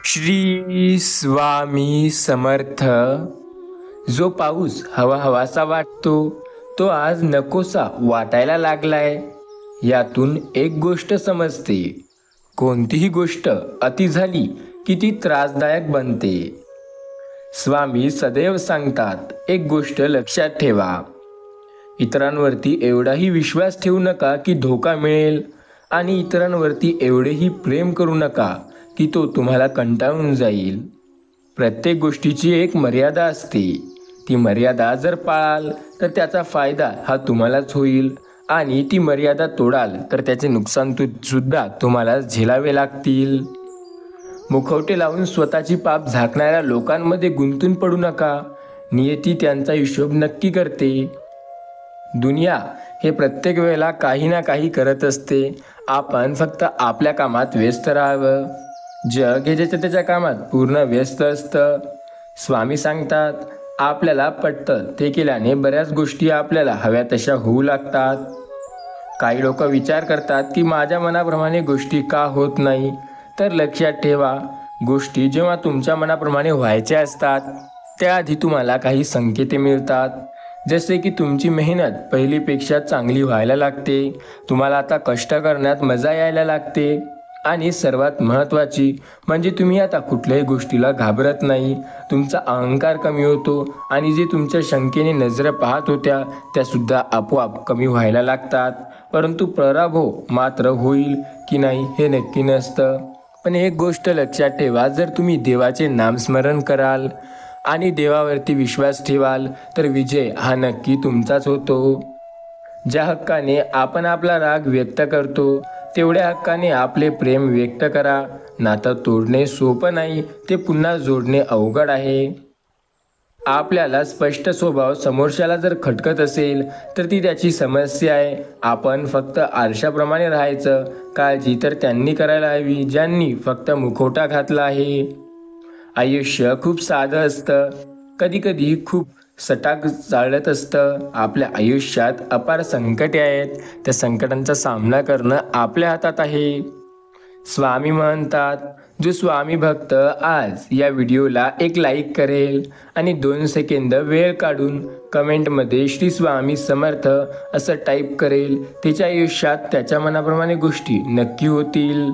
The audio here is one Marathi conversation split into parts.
श्री स्वामी समर्थ. जो पाऊस हवा हवासा वाटतो तो आज नकोसा वाटायला लागलाय. यातून एक गोष्ट समजते, कोणतीही गोष्ट अति झाली की ती त्रासदायक बनते. स्वामी सदैव सांगतात, एक गोष्ट लक्षात ठेवा, इतरांवरती एवढाही विश्वास ठेवू नका की धोका मिळेल, आणि इतरांवरती एवढेही प्रेम करू नका की तो तुम्हाला कंटाळून जाईल. प्रत्येक गोष्टीची एक मर्यादा असते. ती मर्यादा जर पाळाल तर त्याचा फायदा हा तुम्हालाच होईल, आणि ती मर्यादा तोडाल तर त्याचे नुकसान सुद्धा तुम्हाला झेलावे लागतील. मुखवटे लावून स्वतःची पाप झाकणाऱ्या लोकांमध्ये गुंतून पडू नका. नियती त्यांचा हिशोब नक्की करते. दुनिया हे प्रत्येक वेळेला काही ना काही करत असते. आपण फक्त आपल्या कामात व्यस्त राहावं. जग हे ज्याच्या त्याच्या कामात पूर्ण व्यस्त असतं. स्वामी सांगतात, आपल्याला पटतं ते केल्याने बऱ्याच गोष्टी आपल्याला हव्या तशा होऊ लागतात. काही लोक विचार करतात की माझ्या मनाप्रमाणे गोष्टी का होत नाही. तर लक्षात ठेवा, गोष्टी जेव्हा तुमच्या मनाप्रमाणे व्हायच्या असतात त्याआधी तुम्हाला काही संकेते मिळतात. जसे की तुमची मेहनत पहिलीपेक्षा चांगली व्हायला लागते, तुम्हाला आता कष्ट करण्यात मजा यायला लागते, आणि सर्वात महत्त्वाची म्हणजे तुम्ही आता कुठल्याही गोष्टीला घाबरत नाही. तुमचा अहंकार कमी होतो, आणि जे तुमच्या शंकेने नजर पाहत होत्या त्यासुद्धा आपोआप कमी व्हायला लागतात. परंतु पराभव मात्र होईल की नाही हे नक्की नसतं. पण एक गोष्ट लक्षात ठेवा, जर तुम्ही देवाचे नामस्मरण कराल आणि देवावरती विश्वास ठेवाल तर विजय हा नक्की तुमचाच होतो. ज्या हक्काने आपण आपला राग व्यक्त करतो तेवढ्या हक्काने आपले प्रेम व्यक्त करा. नातं तोडणे सोपं नाही, ते पुन्हा जोडणे अवघड आहे. आपल्याला स्पष्ट स्वभाव समोरच्याला जर खटकत असेल तर ती त्याची समस्या आहे. आपण फक्त आरशाप्रमाणे राहायचं. काळजी तर त्यांनी करायला हवी ज्यांनी फक्त मुखवटा घातला आहे. आयुष्य खूप साधं असतं, कधी कधी खूप सटाक चालत असतं. आपल्या आयुष्यात अपार संकटे आहेत, त्या संकटांचा सामना करणं आपल्या हातात आहे. स्वामी म्हणतात, जो स्वामी भक्त आज या व्हिडिओला एक लाईक करेल आणि 2 सेकंद वेळ काढून कमेंटमध्ये श्री स्वामी समर्थ असं टाईप करेल, त्याच्या आयुष्यात त्याच्या मनाप्रमाणे गोष्टी नक्की होतील.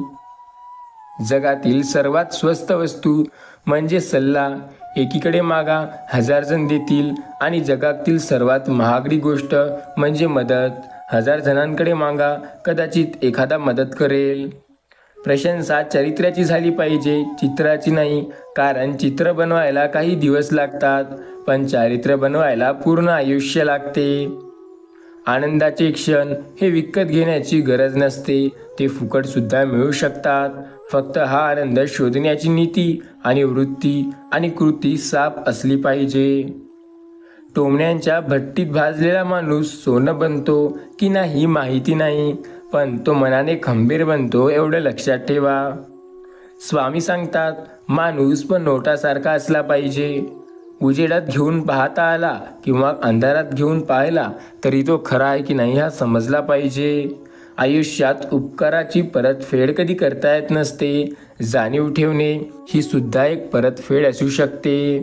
जगातील सर्वात स्वस्त वस्तू म्हणजे सल्ला. एकीकडे मागा 1000 जण देतील, आणि जगातील सर्वात महागडी गोष्ट म्हणजे मदत. 1000 जणांकडे मागा, कदाचित एखादा मदत करेल. प्रशंसा चरित्र्याची झाली पाहिजे, चित्राची नाही. कारण चित्र बनवायला काही दिवस लागतात, पण चारित्र्य बनवायला पूर्ण आयुष्य लागते. आनंदाचे क्षण हे विकत घेण्याची गरज नसते, ते फुकट सुद्धा मिळू शकतात. फक्त हा आनंद शोधण्याची नीती आणि वृत्ती आणि कृती साफ असली पाहिजे. टोमण्यांच्या भट्टीत भाजलेला माणूस सोनं बनतो की नाही माहिती नाही, पण तो मनाने खंबीर बनतो एवढं लक्षात ठेवा. स्वामी सांगतात, माणूस पण नोटासारखा असला पाहिजे. उजेडात घेऊन पाहता आला किंवा अंधारात घेऊन पाहिला तरी तो खरा आहे की नाही हा समजला पाहिजे. आयुष्यात उपकाराची परतफेड कधी करता येत नसते. जाणीव ठेवणे ही सुद्धा एक परतफेड असू शकते.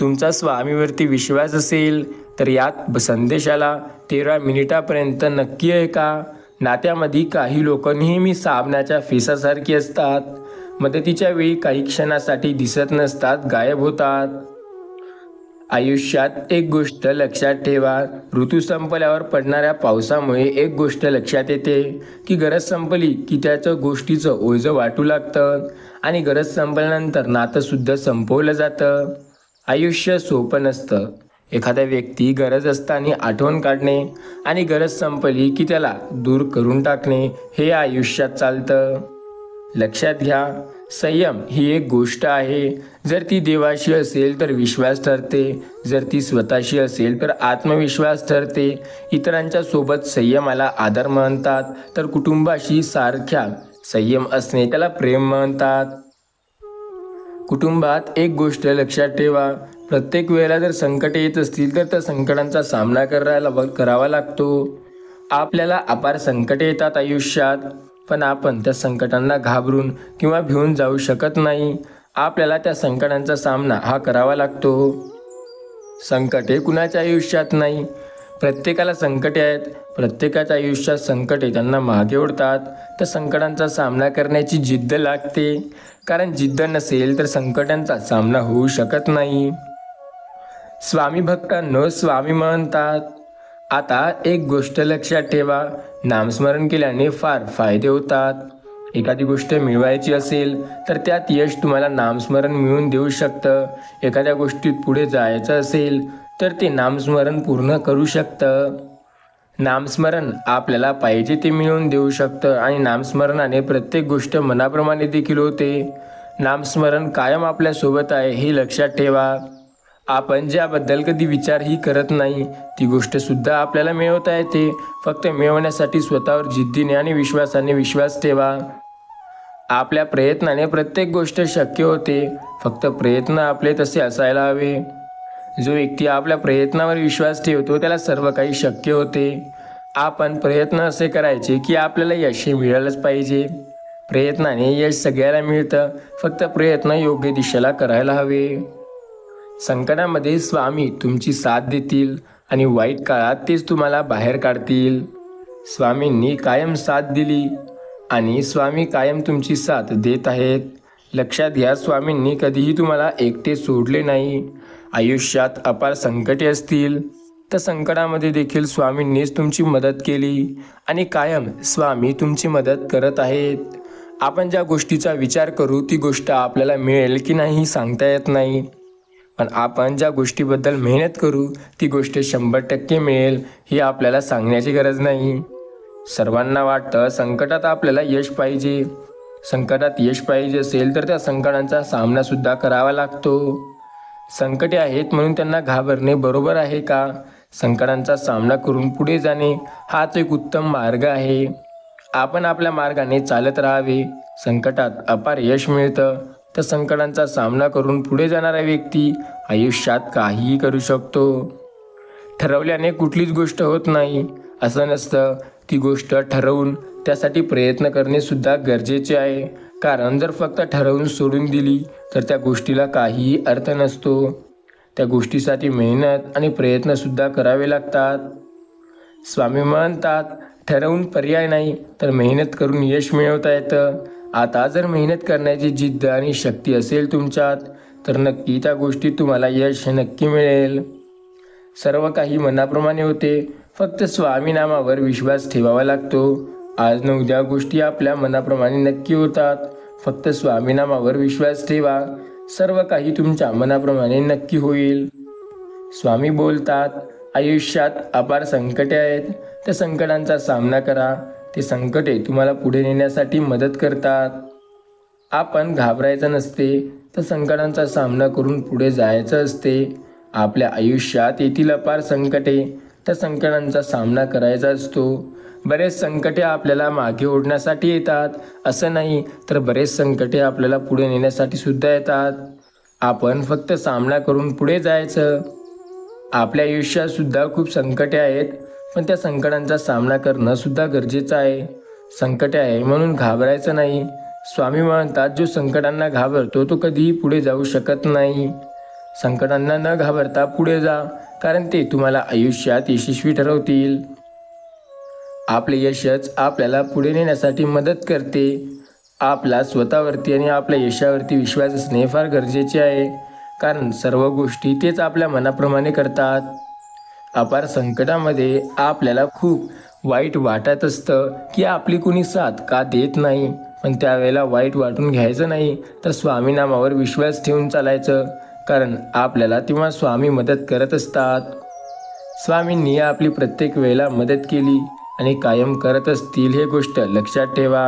तुमचा स्वामीवरती विश्वास असेल तर यात संदेशाला 13 मिनिटापर्यंत नक्की ऐका. नात्यामध्ये काही लोक नेहमी साबणाच्या फेसासारखी असतात. मदतीच्या वेळी काही क्षणासाठी दिसत नसतात, गायब होतात. आयुष्यात एक गोष्ट लक्षात ठेवा, ऋतू संपल्यावर पडणाऱ्या पावसामुळे एक गोष्ट लक्षात येते की गरज संपली की त्याचं गोष्टीचं ओझं वाटू लागतं, आणि गरज संपल्यानंतर नातंसुद्धा संपवलं जातं. आयुष्य सोपं नसतं. एखाद्या व्यक्ती गरज असताना आठवण काढणे आणि गरज संपली की त्याला दूर करून टाकणे हे आयुष्यात चालतं. लक्षात घ्या, संयम ही एक गोष्ट आहे. जर ती देवाशी असेल तर विश्वास ठरते, जर ती स्वतःशी असेल तर आत्मविश्वास ठरते. इतरांच्या सोबत संयमाला आदर म्हणतात, तर कुटुंबाशी सारख्या संयम असणे त्याला प्रेम म्हणतात. कुटुंबात एक गोष्ट लक्षात ठेवा, प्रत्येक वेळेला जर संकटे येत असतील तर त्या संकटांचा सामना करावा लागतो. आपल्याला अपार संकटे येतात आयुष्यात, पण आपण त्या संकटांना घाबरून किंवा भिवून जाऊ शकत नाही. आपल्याला त्या संकटांचा सामना हा करावा लागतो. संकटे कुणाच्या आयुष्यात नाही, प्रत्येकाला संकटे आहेत. प्रत्येकाच्या आयुष्यात संकटे त्यांना मागे ओढतात. त्या संकटांचा सामना करण्याची जिद्द लागते, कारण जिद्द नसेल तर संकटांचा सामना होऊ शकत नाही. स्वामी भक्तांनो, स्वामी म्हणतात. आता एक गोष्ट लक्षात ठेवा, नामस्मरण केल्याने फार फायदे होतात. एखादी गोष्ट मिळवायची असेल तर त्यात यश तुम्हाला नामस्मरण मिळवून देऊ शकतं. एखाद्या गोष्टीत पुढे जायचं असेल तर ते नामस्मरण पूर्ण करू शकतं. नामस्मरण आपल्याला पाहिजे ते मिळवून देऊ शकतं आणि नामस्मरणाने प्रत्येक गोष्ट मनाप्रमाणे देखील होते. नामस्मरण कायम आपल्यासोबत आहे हे लक्षात ठेवा. आपण ज्याबद्दल कधी विचारही करत नाही ती गोष्ट सुद्धा आपल्याला मिळवता येते. फक्त मिळवण्यासाठी स्वतःवर जिद्दीने आणि विश्वासाने विश्वास ठेवा. आपल्या प्रयत्नाने प्रत्येक गोष्ट शक्य होते. फक्त प्रयत्न आपले तसे असायला हवे. जो व्यक्ती आपल्या प्रयत्नावर विश्वास ठेवतो त्याला सर्व काही शक्य होते. आपण प्रयत्न असे करायचे की आपल्याला यश हे मिळालंच पाहिजे. प्रयत्नाने यश सगळ्याला मिळतं, फक्त प्रयत्न योग्य दिशेला करायला हवे. संकटामध्ये स्वामी तुमची साथ देतील आणि वाईट काळात तेच तुम्हाला बाहेर काढतील. स्वामींनी कायम साथ दिली आणि स्वामी कायम तुमची साथ देत आहेत. लक्षात घ्या, स्वामींनी कधीही तुम्हाला एकटे सोडले नाही. आयुष्यात अपार संकटे असतील तर संकटामध्ये देखील स्वामींनीच तुमची मदत केली आणि कायम स्वामी तुमची मदत करत आहेत. आपण ज्या गोष्टीचा विचार करू ती गोष्ट आपल्याला मिळेल की नाही सांगता येत नाही, पण आपण ज्या गोष्टीबद्दल मेहनत करू ती गोष्ट 100% मिळेल ही आपल्याला सांगण्याची गरज नाही. सर्वांना वाटतं संकटात आपल्याला यश पाहिजे. संकटात यश पाहिजे असेल तर त्या संकटांचा सामनासुद्धा करावा लागतो. संकटे आहेत म्हणून त्यांना घाबरणे बरोबर आहे का? संकटांचा सामना करून पुढे जाणे हाच एक उत्तम मार्ग आहे. आपण आपल्या मार्गाने चालत राहावे. संकटात अपार यश मिळतं. त्या संकटांचा सामना करून पुढे जाणारा व्यक्ती आयुष्यात काहीही करू शकतो. ठरवल्याने कुठलीच गोष्ट होत नाही असं नसतं. ती गोष्ट ठरवून त्यासाठी प्रयत्न करणे सुद्धा गरजेचे आहे. कारण जर फक्त ठरवून सोडून दिली तर त्या गोष्टीला काहीही अर्थ नसतो. त्या गोष्टीसाठी मेहनत आणि प्रयत्नसुद्धा करावे लागतात. स्वामी म्हणतात, ठरवून पर्याय नाही तर मेहनत करून यश मिळवता येतं. आता जर मेहनत करण्याची जिद्द आणि शक्ती असेल तुमच्यात तर नक्की त्या गोष्टीत तुम्हाला यश नक्की मिळेल. सर्व काही मनाप्रमाणे होते. फक्त स्वामी नामावर विश्वास ठेवावा लागतो. आज न उद्या गोष्टी आपल्या मनाप्रमाणे नक्की होतात. फक्त स्वामी नामावर विश्वास ठेवा. सर्व काही तुमच्या मनाप्रमाणे नक्की होईल. स्वामी बोलतात, आयुष्यात अपार संकटे आहेत. त्या संकटांचा सामना करा. ते संकटे तुम्हाला पुढे नेण्यासाठी मदत करतात. आपण घाबरायचं नसते, तर संकटांचा सामना करून पुढे जायचं असते. आपल्या आयुष्यात येथील अपार संकटे, त्या संकटांचा सामना करायचा असतो. बरेच संकटे आपल्याला मागे ओढण्यासाठी येतात असं नाही, तर बरेच संकटे आपल्याला पुढे नेण्यासाठी सुद्धा येतात. आपण फक्त सामना करून पुढे जायचं. आपल्या आयुष्यात सुद्धा खूप संकटे आहेत, पण त्या संकटांचा सामना करणं सुद्धा गरजेचं आहे. संकटे आहे म्हणून घाबरायचं नाही. स्वामी म्हणतात, जो संकटांना घाबरतो तो कधीही पुढे जाऊ शकत नाही. संकटांना न घाबरता पुढे जा, कारण ते तुम्हाला आयुष्यात यशस्वी ठरवतील. आपले यशच आपल्याला पुढे नेण्यासाठी मदत करते. आपला स्वतःवरती आणि आपल्या यशावरती विश्वास असणे फार गरजेचे आहे, कारण सर्व गोष्टी तेच आपल्या मनाप्रमाणे करतात. अपार संकटामध्ये आपल्याला खूप वाईट वाटत असतं की आपली कुणी साथ का देत नाही, पण त्यावेळेला वाईट वाटून घ्यायचं नाही, तर स्वामी नामावर विश्वास ठेवून चालायचं, कारण आपल्याला तेव्हा स्वामी मदत करत असतात. स्वामींनी आपली प्रत्येक वेळेला मदत केली आणि कायम करत असतील हे गोष्ट लक्षात ठेवा.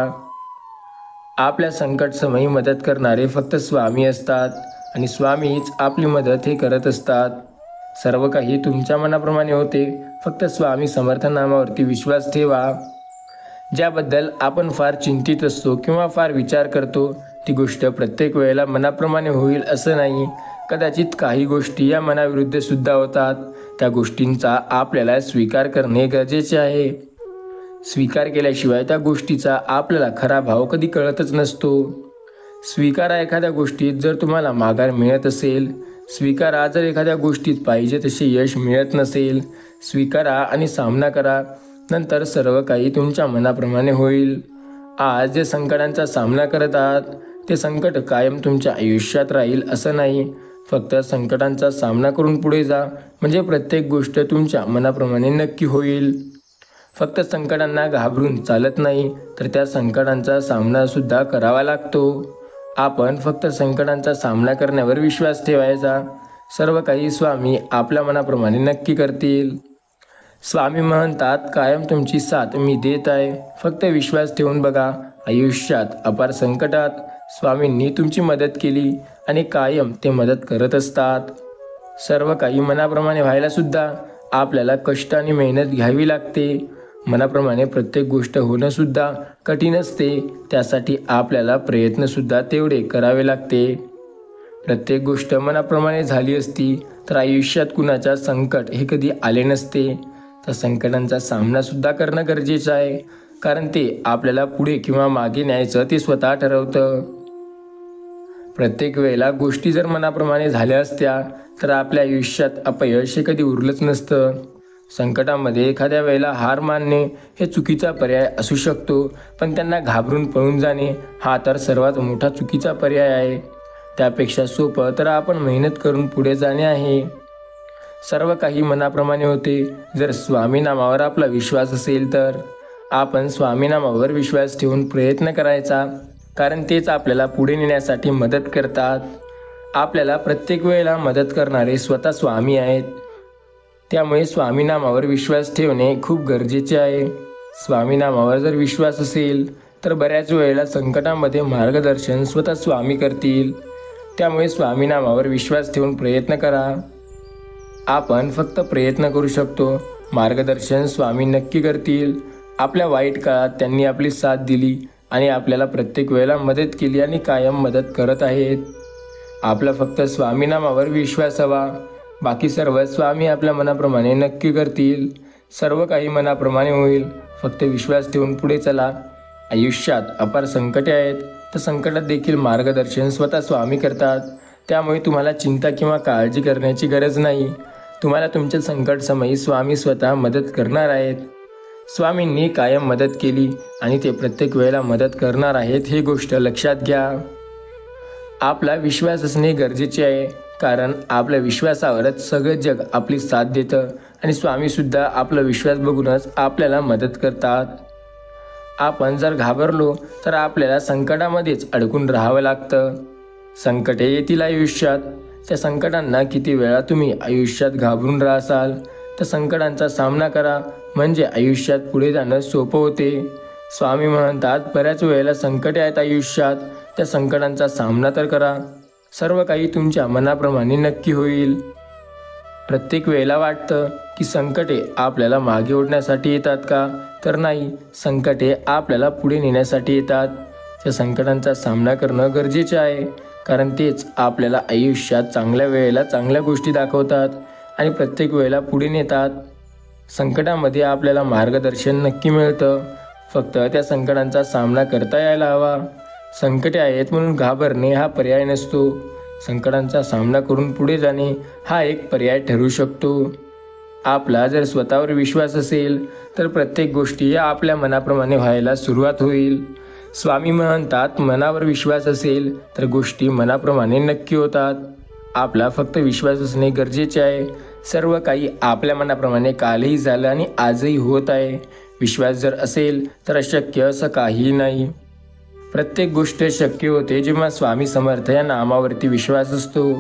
आपल्या संकट समयी मदत करणारे फक्त स्वामी असतात आणि स्वामीच आपली मदत हे करत असतात. सर्व काही तुमच्या मनाप्रमाणे होते. फक्त स्वामी समर्थ नामावरती विश्वास ठेवा. ज्याबद्दल आपण फार चिंतित असतो किंवा फार विचार करतो ती गोष्ट प्रत्येक वेळेला मनाप्रमाणे होईल असं नाही. कदाचित काही गोष्टी या मनाविरुद्ध सुद्धा होतात. त्या गोष्टींचा आपल्याला स्वीकार करणे गरजेचे आहे. स्वीकार केल्याशिवाय त्या गोष्टीचा आपल्याला खरा भाव कधी कळतच नसतो. स्वीकारा एखाद्या गोष्टीत जर तुम्हाला माघार मिळत असेल, स्वीकारा जर एखाद्या गोष्टीत पाहिजे तसे यश मिळत नसेल, स्वीकारा आणि सामना करा. नंतर सर्व काही तुमच्या मनाप्रमाणे होईल. आज जे संकटांचा सामना करत आहात ते संकट कायम तुमच्या आयुष्यात राहील असं नाही. फक्त संकटांचा सामना करून पुढे जा, म्हणजे प्रत्येक गोष्ट तुमच्या मनाप्रमाणे नक्की होईल. फक्त संकटांना घाबरून चालत नाही, तर त्या संकटांचा सामनासुद्धा करावा लागतो. आपण फक्त संकटांचा सामना करण्यावर विश्वास ठेवायचा. सर्व काही स्वामी आपल्या मनाप्रमाणे नक्की करतील. स्वामी म्हणतात, कायम तुमची साथ मी देत आहे. फक्त विश्वास ठेवून बघा. आयुष्यात अपार संकटात स्वामींनी तुमची मदत केली आणि कायम ते मदत करत असतात. सर्व काही मनाप्रमाणे व्हायला सुद्धा आपल्याला कष्ट आणि मेहनत घ्यावी लागते. मनाप्रमाणे प्रत्येक गोष्ट होणं सुद्धा कठीण असते. त्यासाठी आपल्याला प्रयत्नसुद्धा तेवढे करावे लागते. प्रत्येक गोष्ट मनाप्रमाणे झाली असती तर आयुष्यात कुणाच्या संकट हे कधी आले नसते. त्या संकटांचा सामनासुद्धा करणं गरजेचं आहे, कारण ते आपल्याला पुढे किंवा मागे न्यायचं ते स्वतः ठरवतं. प्रत्येक वेळेला गोष्टी जर मनाप्रमाणे झाल्या असत्या तर आपल्या आयुष्यात अपयश हे कधी उरलंच नसतं. संकटामध्ये एखाद्या वेळेला हार मानणे हे चुकीचा पर्याय असू शकतो, पण त्यांना घाबरून पळून जाणे हा तर सर्वात मोठा चुकीचा पर्याय आहे. त्यापेक्षा सोपं तर आपण मेहनत करून पुढे जाणे आहे. सर्व काही मनाप्रमाणे होते जर स्वामी नामावर आपला विश्वास असेल तर. आपण स्वामी नामावर विश्वास ठेवून प्रयत्न करायचा, कारण तेच आपल्याला पुढे नेण्यासाठी मदत करतात. आपल्याला प्रत्येक वेळेला मदत करणारे स्वतः स्वामी आहेत. त्यामुळे स्वामी नामावर विश्वास ठेवणे खूप गरजेचे आहे. स्वामी नामावर जर विश्वास असेल तर बऱ्याच वेळेला संकटामध्ये मार्गदर्शन स्वतः स्वामी करतील. त्यामुळे स्वामी नामावर विश्वास ठेवून प्रयत्न करा. आपण फक्त प्रयत्न करू शकतो, मार्गदर्शन स्वामी नक्की करतील. आपल्या वाईट काळात त्यांनी आपली साथ दिली आणि आपल्याला प्रत्येक वेळेला मदत केली आणि कायम मदत करत आहेत. आपला फक्त स्वामी नामावर विश्वास हवा. बाकी सर्व स्वामी आपल्या मनाप्रमाणे नक्की करतील. सर्व काही मनाप्रमाणे होईल. फक्त विश्वास ठेवून पुढे चला. आयुष्यात अपार संकटे आहेत, तर संकटात देखील मार्गदर्शन स्वतः स्वामी करतात. त्यामुळे तुम्हाला चिंता किंवा काळजी करण्याची गरज नाही. तुम्हाला तुमच्या संकटसमयी स्वामी स्वतः मदत करणार आहेत. स्वामींनी कायम मदत केली आणि ते प्रत्येक वेळेला मदत करणार आहेत, ही गोष्ट लक्षात घ्या. आपला विश्वास असणे गरजेचे आहे, कारण आपल्या विश्वासावरच सगळं जग आपली साथ देतं आणि स्वामीसुद्धा आपला विश्वास बघूनच आपल्याला मदत करतात. आपण जर घाबरलो तर आपल्याला संकटामध्येच अडकून राहावं लागतं. संकटे येतील आयुष्यात. त्या संकटांना किती वेळा तुम्ही आयुष्यात घाबरून राहाल, तर संकटांचा सामना करा, म्हणजे आयुष्यात पुढे जाणं सोपं होते. स्वामी म्हणतात, बऱ्याच वेळेला संकटे आहेत आयुष्यात, त्या संकटांचा सामना तर करा. सर्व काही तुमच्या मनाप्रमाणे नक्की होईल. प्रत्येक वेळेला वाटतं की संकटे आपल्याला मागे ओढण्यासाठी येतात का, तर नाही, संकटे आपल्याला पुढे नेण्यासाठी येतात. त्या संकटांचा सामना करणं गरजेचे आहे, कारण तेच आपल्याला आयुष्यात चांगल्या वेळेला चांगल्या गोष्टी दाखवतात आणि प्रत्येक वेळेला पुढे नेतात. संकटामध्ये आपल्याला मार्गदर्शन नक्की मिळतं. फक्त त्या संकटांचा सामना करता यायला हवा. संकटे आहेत म्हणून घाबरणे हा पर्याय नसतो. संकटांचा सामना करून पुढे जाणे हा एक पर्याय ठरू शकतो. आपला जर स्वतःवर विश्वास असेल तर प्रत्येक गोष्टी आपल्या मनाप्रमाणे व्हायला सुरुवात होईल. स्वामी म्हणतात, मनावर विश्वास असेल तर गोष्टी मनाप्रमाणे नक्की होतात. आपला फक्त विश्वास असणे गरजेचे आहे. सर्व काही आपल्या मनाप्रमाणे कालही झालं आणि आजही होत आहे. विश्वास जर असेल तर अशक्य असं काहीही नाही. प्रत्येक गोष्ट शक्य होते जेव्हा स्वामी समर्थ या नामावरती विश्वास असतो.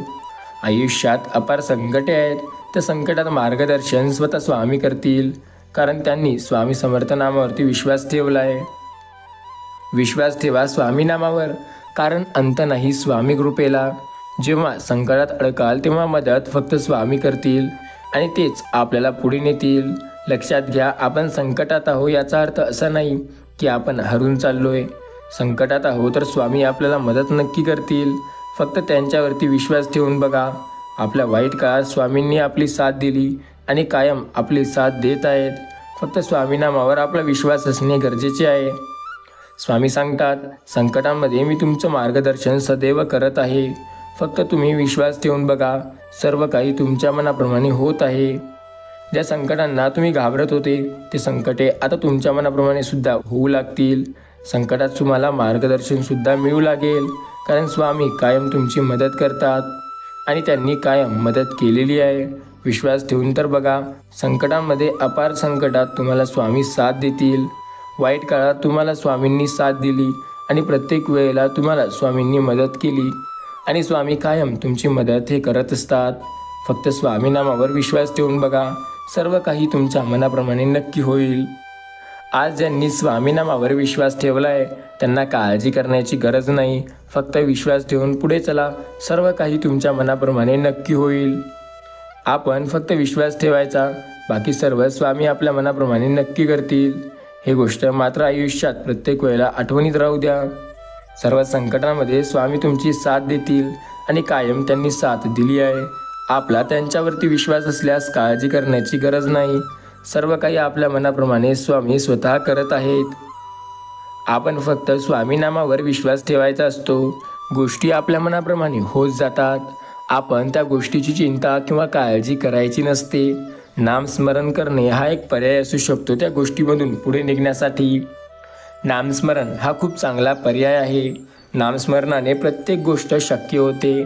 आयुष्यात अपार संकटे आहेत, तर संकटात मार्गदर्शन स्वतः स्वामी करतील, कारण त्यांनी स्वामी समर्थ नामावरती विश्वास ठेवला आहे. विश्वास ठेवा स्वामी नामावर, कारण अंत नाही स्वामी कृपेला. जेव्हा संकटात अडकाल तेव्हा मदत फक्त स्वामी करतील आणि तेच आपल्याला पुढे नेतील. लक्षात घ्या, आपण संकटात आहो याचा अर्थ असा नाही की आपण हरून चाललोय. संकटात आहो तर स्वामी आपल्याला मदत नक्की करतील. फक्त त्यांच्यावरती विश्वास ठेवून बघा. आपल्या वाईट काळात स्वामींनी आपली साथ दिली आणि कायम आपली साथ देत आहेत. फक्त स्वामी नामावर आपला विश्वास असणे गरजेचे आहे. स्वामी सांगतात, संकटांमध्ये मी तुमचं मार्गदर्शन सदैव करत आहे. फक्त तुम्ही विश्वास ठेवून बघा, सर्व काही तुमच्या मनाप्रमाणे होत आहे. ज्या संकटांना तुम्ही घाबरत होते ते संकटे आता तुमच्या मनाप्रमाणे सुद्धा होऊ लागतील. संकटात तुम्हाला मार्गदर्शन सुद्धा मिळू लागेल, कारण स्वामी कायम तुमची मदत करतात आणि त्यांनी कायम मदत केलेली आहे. विश्वास ठेवून तर बघा, संकटांमध्ये अपार संकटात तुम्हाला स्वामी साथ देतील. वाईट काळात तुम्हाला स्वामींनी साथ दिली आणि प्रत्येक वेळेला तुम्हाला स्वामींनी मदत केली आणि स्वामी कायम तुमची मदत हे करत असतात. फक्त स्वामी नामावर विश्वास ठेवून बघा, सर्व काही तुमच्या मनाप्रमाणे नक्की होईल. आज ज्यांनी स्वामी नामावर विश्वास ठेवलाय त्यांना काळजी करण्याची गरज नाही. फक्त विश्वास ठेवून पुढे चला, सर्व काही तुमच्या मनाप्रमाणे नक्की होईल. आपण फक्त विश्वास ठेवायचा, बाकी सर्व स्वामी आपल्या मनाप्रमाणे नक्की करतील. ही गोष्ट मात्र आयुष्यात प्रत्येक वेळेला आठवणीत राहू द्या. सर्व संकटांमध्ये स्वामी तुमची साथ देतील आणि कायम त्यांनी साथ दिली आहे. आपला त्यांच्यावरती विश्वास असल्यास काळजी करण्याची गरज नाही. सर्व काही आपल्या मनाप्रमाणे स्वामी स्वतः करत आहेत. आपण फक्त स्वामी नामावर विश्वास ठेवायचा असतो. गोष्टी आपल्या मनाप्रमाणे होत जातात. आपण त्या गोष्टीची चिंता किंवा काळजी करायची नसते. नामस्मरण करणे हा एक पर्याय असू शकतो त्या गोष्टीमधून पुढे निघण्यासाठी. नामस्मरण हा खूप चांगला पर्याय आहे. नामस्मरणाने प्रत्येक गोष्ट शक्य होते.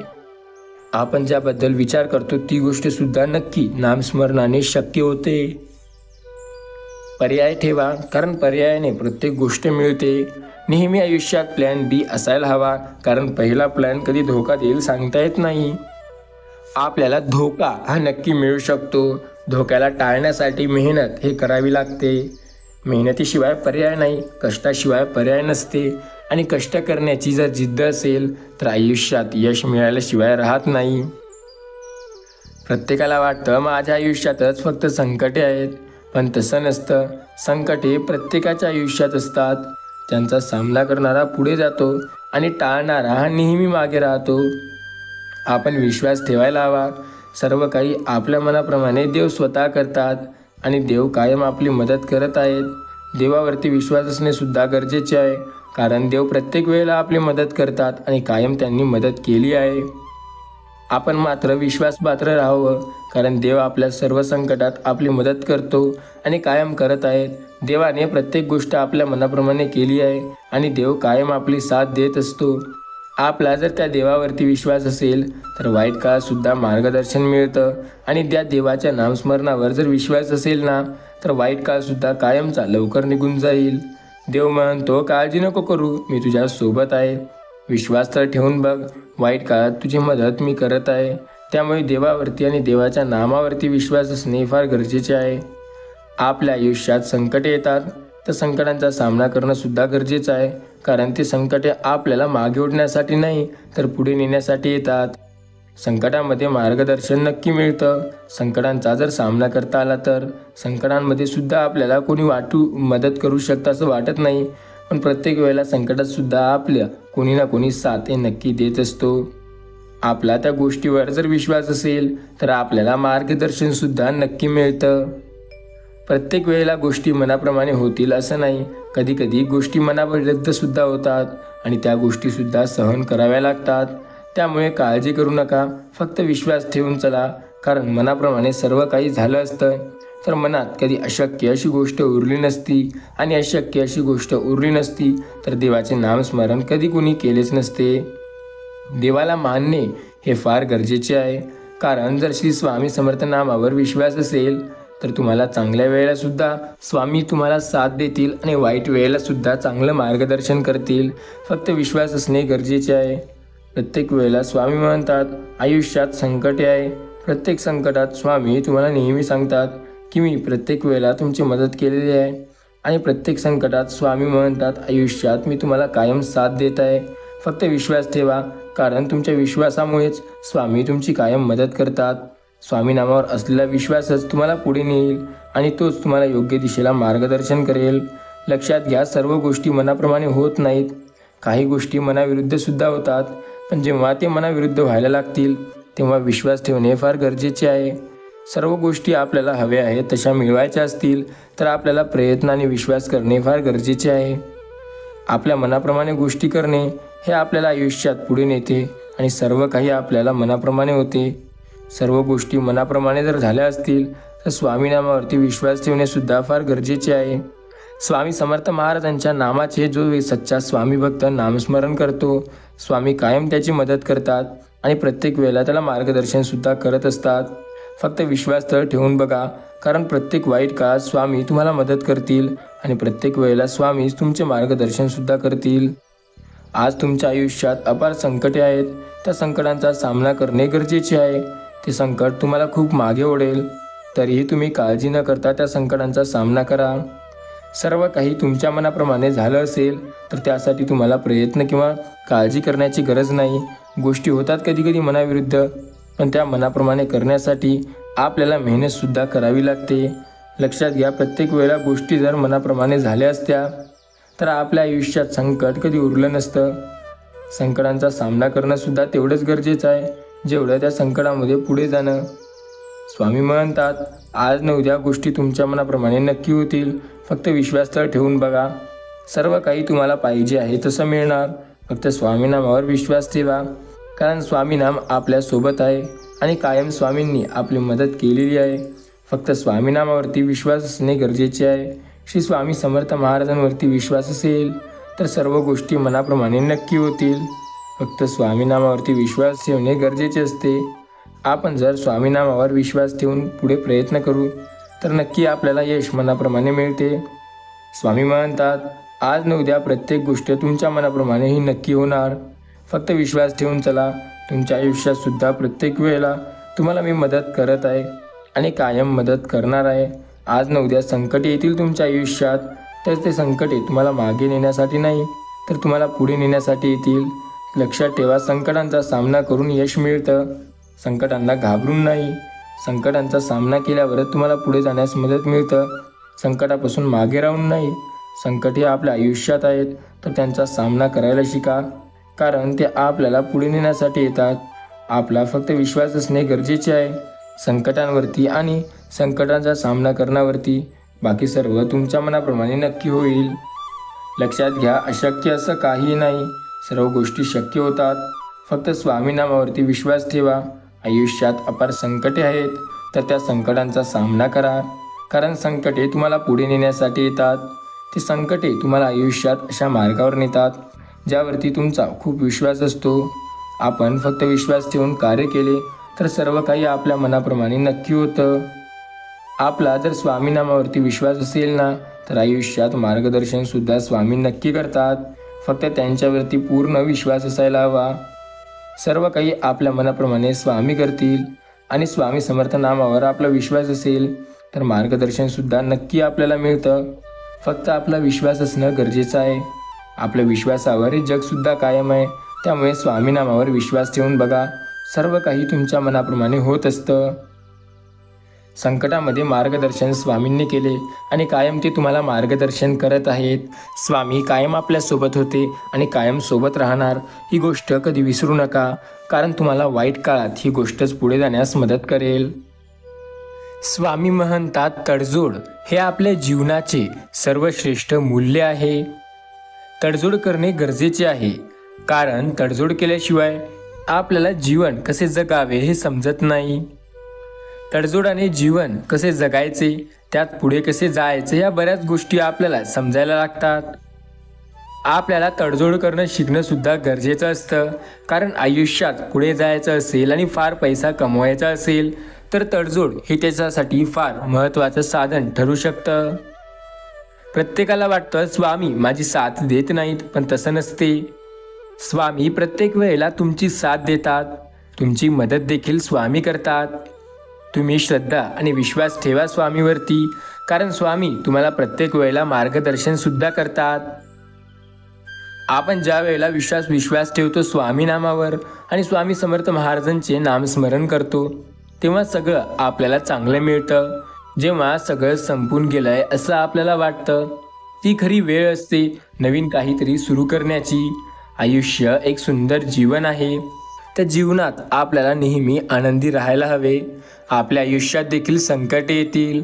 आपण ज्याबद्दल विचार करतो ती गोष्ट सुद्धा नक्की नामस्मरणाने शक्य होते. पर्याय ठेवा, कारण पर्यायाने प्रत्येक गोष्ट मिळते. नेहमी आयुष्यात प्लॅन बी असायला हवा, कारण पहिला प्लॅन कधी धोका देईल सांगता येत नाही. आपल्याला धोका हा नक्की मिळू शकतो. धोक्याला टाळण्यासाठी मेहनत हे करावी लागते. मेहनतीशिवाय पर्याय नाही, कष्टाशिवाय पर्याय नसते आणि कष्ट करण्याची जर जिद्द असेल तर आयुष्यात यश मिळाल्याशिवाय राहत नाही. प्रत्येकाला वाटतं माझ्या आयुष्यातच फक्त संकटे आहेत, पण तसं नसतं. संकटे प्रत्येकाच्या आयुष्यात असतात. त्यांचा सामना करणारा पुढे जातो आणि टाळणारा हा नेहमी मागे राहतो. आपण विश्वास ठेवायला हवा. सर्व काही आपल्या मनाप्रमाणे देव स्वतः करतात आणि देव कायम आपली मदत करत आहेत. देवावरती विश्वास असणे सुद्धा गरजेचे आहे, कारण देव प्रत्येक वेळेला आपली मदत करतात आणि कायम त्यांनी मदत केली आहे. आपण मात्र विश्वासपात्र राहावं, कारण देव आपल्या सर्व संकटात आपली मदत करतो आणि कायम करत आहेत. देवाने प्रत्येक गोष्ट आपल्या मनाप्रमाणे केली आहे आणि देव कायम आपली साथ देत असतो. आपला जर त्या देवावरती विश्वास असेल तर वाईट काळातसुद्धा मार्गदर्शन मिळतं आणि त्या देवाच्या नामस्मरणावर जर विश्वास असेल ना तर वाईट काळसुद्धा कायमचा लवकर निघून जाईल. देव म्हणतो, काळजी नको करू, मी तुझ्यासोबत आहे. विश्वास तर ठेवून बघ, वाईट काळात तुझी मदत मी करत आहे. त्यामुळे देवावरती आणि देवाच्या नामावरती विश्वास असणे फार गरजेचे आहे. आपल्या आयुष्यात संकटे येतात तर संकटांचा सामना करणं सुद्धा गरजेचं आहे, कारण ते संकटे आपल्याला मागे ओढण्यासाठी नाही तर पुढे नेण्यासाठी येतात. संकटामध्ये मार्गदर्शन नक्की मिळतं. संकटांचा जर सामना करता आला तर संकटांमध्ये सुद्धा आपल्याला कोणी मदत करू शकतं असं वाटत नाही, पण प्रत्येक वेळेला संकटात सुद्धा आपल्या कोणी ना कोणी साथ हे नक्की देत असतो. आपला त्या गोष्टीवर जर विश्वास असेल तर आपल्याला मार्गदर्शन सुद्धा नक्की मिळतं. प्रत्येक वेळेला गोष्टी मनाप्रमाणे होतील असं नाही. कधी कधी गोष्टी मनाविरुद्ध सुद्धा होतात आणि त्या गोष्टी सुद्धा सहन कराव्या लागतात. त्यामुळे काळजी करू नका, फक्त विश्वास ठेवून चला, कारण मनाप्रमाणे सर्व काही झालं असतं तर मनात कधी अशक्य अशी गोष्ट उरली नसती आणि अशक्य अशी गोष्ट उरली नसती तर देवाचे नामस्मरण कधी कुणी केलेच नसते. देवाला मानणे हे फार गरजेचे आहे, कारण जर श्री स्वामी समर्थ नामावर विश्वास असेल तर तुम्हाला चांगल्या वेळेला सुद्धा स्वामी तुम्हाला साथ देतील आणि वाईट वेळेला सुद्धा चांगलं मार्गदर्शन करतील. फक्त विश्वास असणे गरजेचे आहे. प्रत्येक वेळेला स्वामी म्हणतात, आयुष्यात संकटे आहे. प्रत्येक संकटात स्वामी तुम्हाला नेहमी सांगतात की मी प्रत्येक वेळेला तुमची मदत केलेली आहे आणि प्रत्येक संकटात स्वामी म्हणतात, आयुष्यात मी तुम्हाला कायम साथ देत आहे. फक्त विश्वास ठेवा, कारण तुमच्या विश्वासामुळेच स्वामी तुमची कायम मदत करतात. स्वामी नामावर असलेला विश्वासच तुम्हाला पुढे नेईल आणि तोच तुम्हाला योग्य दिशेला मार्गदर्शन करेल. लक्षात घ्या, सर्व गोष्टी मनाप्रमाणे होत नाहीत. काही गोष्टी मनाविरुद्ध सुद्धा होतात, पण जेव्हा ते मनाविरुद्ध व्हायला लागतील तेव्हा विश्वास ठेवणे फार गरजेचे आहे. सर्व गोष्टी आपल्याला हव्या आहेत तशा मिळवायच्या असतील तर आपल्याला प्रयत्न आणि विश्वास करणे फार गरजेचे आहे. आपल्या मनाप्रमाणे गोष्टी करणे हे आपल्याला आयुष्यात पुढे नेते आणि सर्व काही आपल्याला मनाप्रमाणे होते. सर्व गोष्टी मनाप्रमाणे जर झाल्या असतील तर स्वामी नामावरती विश्वास ठेवणे सुद्धा फार गरजेचे आहे. स्वामी समर्थ महाराजांच्या नामाचे जो सच्चा स्वामी भक्त नामस्मरण करतो, स्वामी कायम त्याची मदत करतात आणि प्रत्येक वेळेला त्याला मार्गदर्शन सुद्धा करत असतात. फक्त विश्वास तर ठेवून बघा, कारण प्रत्येक वाईट काळात स्वामी तुम्हाला मदत करतील आणि प्रत्येक वेळेला स्वामी तुमचे मार्गदर्शन सुद्धा करतील. आज तुमच्या आयुष्यात अपार संकटे आहेत. त्या संकटांचा सामना करणे गरजेचे आहे. ते संकट तुम्हाला खूप मागे ओढेल, तरीही तुम्ही काळजी न करता त्या संकटांचा सामना करा. सर्व काही तुमच्या मनाप्रमाणे झालं असेल तर त्यासाठी तुम्हाला प्रयत्न किंवा काळजी करण्याची गरज नाही. गोष्टी होतात कधीकधी मनाविरुद्ध, पण त्या मनाप्रमाणे करण्यासाठी आपल्याला मेहनतसुद्धा करावी लागते. लक्षात घ्या, प्रत्येक वेळेला गोष्टी जर मनाप्रमाणे झाल्या असत्या तर आपल्या आयुष्यात संकट कधी उरलं नसतं. संकटांचा सामना करणंसुद्धा तेवढंच गरजेचं आहे जेवढं त्या संकटामध्ये पुढे जाणं. स्वामी म्हणतात, आज न उद्या गोष्टी तुमच्या मनाप्रमाणे नक्की होतील. फक्त विश्वास तर ठेवून बघा. सर्व काही तुम्हाला पाहिजे आहे तसं मिळणार. फक्त स्वामी नामावर विश्वास ठेवा, कारण स्वामी नाम आपल्यासोबत आहे आणि कायम स्वामींनी आपली मदत केलेली आहे. फक्त स्वामी नामावरती विश्वास असणे गरजेचे आहे. श्री स्वामी समर्थ महाराजांवरती विश्वास असेल तर सर्व गोष्टी मनाप्रमाणे नक्की होतील. फक्त स्वामी नामावरती विश्वास ठेवणे गरजेचे असते. आपण जर स्वामी नामावर विश्वास ठेवून पुढे प्रयत्न करू तर नक्की आपल्याला यश मनाप्रमाणे मिळते. स्वामी म्हणतात, आज न उद्या प्रत्येक गोष्ट तुमच्या मनाप्रमाणेही नक्की होणार. फक्त विश्वास ठेवून चला. तुमच्या आयुष्यात सुद्धा प्रत्येक वेळेला तुम्हाला मी मदत करत आहे आणि कायम मदत करणार आहे. आज न उद्या संकट येतील तुमच्या आयुष्यात, तर ते संकटे तुम्हाला मागे नेण्यासाठी नाही तर तुम्हाला पुढे नेण्यासाठी येतील. लक्षात ठेवा, संकटांचा सामना करून यश मिळतं. संकटांना घाबरून नाही. संकटांचा सामना केल्यावरच तुम्हाला पुढे जाण्यास मदत मिळतं. संकटापासून मागे राहून नाही. संकट हे आपल्या आयुष्यात आहेत तर त्यांचा सामना करायला शिका, कारण ते आपल्याला पुढे नेण्यासाठी येतात. आपला फक्त विश्वास असणे गरजेचे आहे संकटांवरती आणि संकटांचा सामना करण्यावरती. बाकी सर्व तुमच्या मनाप्रमाणे नक्की होईल. लक्षात घ्या, अशक्य असं काहीही नाही. सर्व गोष्टी शक्य होतात. फक्त स्वामी नामावरती विश्वास ठेवा. आयुष्यात अपार संकटे आहेत तर त्या संकटांचा सामना करा, कारण संकटे तुम्हाला पुढे नेण्यासाठी येतात. ते संकटे तुम्हाला आयुष्यात अशा मार्गावर नेतात ज्यावरती तुमचा खूप विश्वास असतो. आपण फक्त विश्वास ठेवून कार्य केले तर सर्व काही आपल्या मनाप्रमाणे नक्की होतं. आपला जर स्वामी नामावरती विश्वास असेल ना तर आयुष्यात मार्गदर्शनसुद्धा स्वामी नक्की करतात. फक्त त्यांच्यावरती पूर्ण विश्वास असायला हवा. सर्व काही आपल्या मनाप्रमाणे स्वामी करतील आणि स्वामी समर्थ नामावर आपला विश्वास असेल तर मार्गदर्शनसुद्धा नक्की आपल्याला मिळतं. फक्त आपला विश्वास असणं गरजेचं आहे. आपल्या विश्वासावर हे जगसुद्धा कायम आहे. त्यामुळे स्वामी नामावर विश्वास ठेवून बघा. सर्व काही तुमच्या मनाप्रमाणे होत असतं. संकटामध्ये मार्गदर्शन स्वामींनी केले आणि कायम ते तुम्हाला मार्गदर्शन करत आहेत. स्वामी कायम आपल्यासोबत होते आणि कायम सोबत राहणार. ही गोष्ट कधी विसरू नका, कारण तुम्हाला वाईट काळात ही गोष्टच पुढे जाण्यास मदत करेल. स्वामी म्हणतात, तडजोड हे आपल्या जीवनाचे सर्वश्रेष्ठ मूल्य आहे. तडजोड करणे गरजेचे आहे, कारण तडजोड केल्याशिवाय आपल्याला जीवन कसे जगावे हे समजत नाही. तडजोडाने जीवन कसे जगायचे, त्यात पुढे कसे जायचे, या बऱ्याच गोष्टी आपल्याला समजायला लागतात. आपल्याला तडजोड करणं शिकणं सुद्धा गरजेचं असतं, कारण आयुष्यात पुढे जायचं असेल आणि फार पैसा कमवायचा असेल तर तडजोड हे त्याच्यासाठी फार महत्त्वाचं साधन ठरू शकतं. प्रत्येकाला वाटतं स्वामी माझी साथ देत नाहीत, पण तसं नसते. स्वामी प्रत्येक वेळेला तुमची साथ देतात. तुमची मदत देखील स्वामी करतात. तुम्ही श्रद्धा आणि विश्वास ठेवा स्वामीवरती, कारण स्वामी तुम्हाला प्रत्येक वेळेला मार्गदर्शन सुद्धा करतात. आपण ज्या वेळेला विश्वास ठेवतो स्वामी नामावर आणि स्वामी समर्थ महाराजांचे नामस्मरण करतो तेव्हा सगळं आपल्याला चांगलं मिळतं. जेव्हा सगळं संपून गेलंय असं आपल्याला वाटतं, ती खरी वेळ असते नवीन काहीतरी सुरू करण्याची. आयुष्य एक सुंदर जीवन आहे, तर जीवनात आपल्याला नेहमी आनंदी राहायला हवे. आपल्या आयुष्यात देखील संकटे येतील,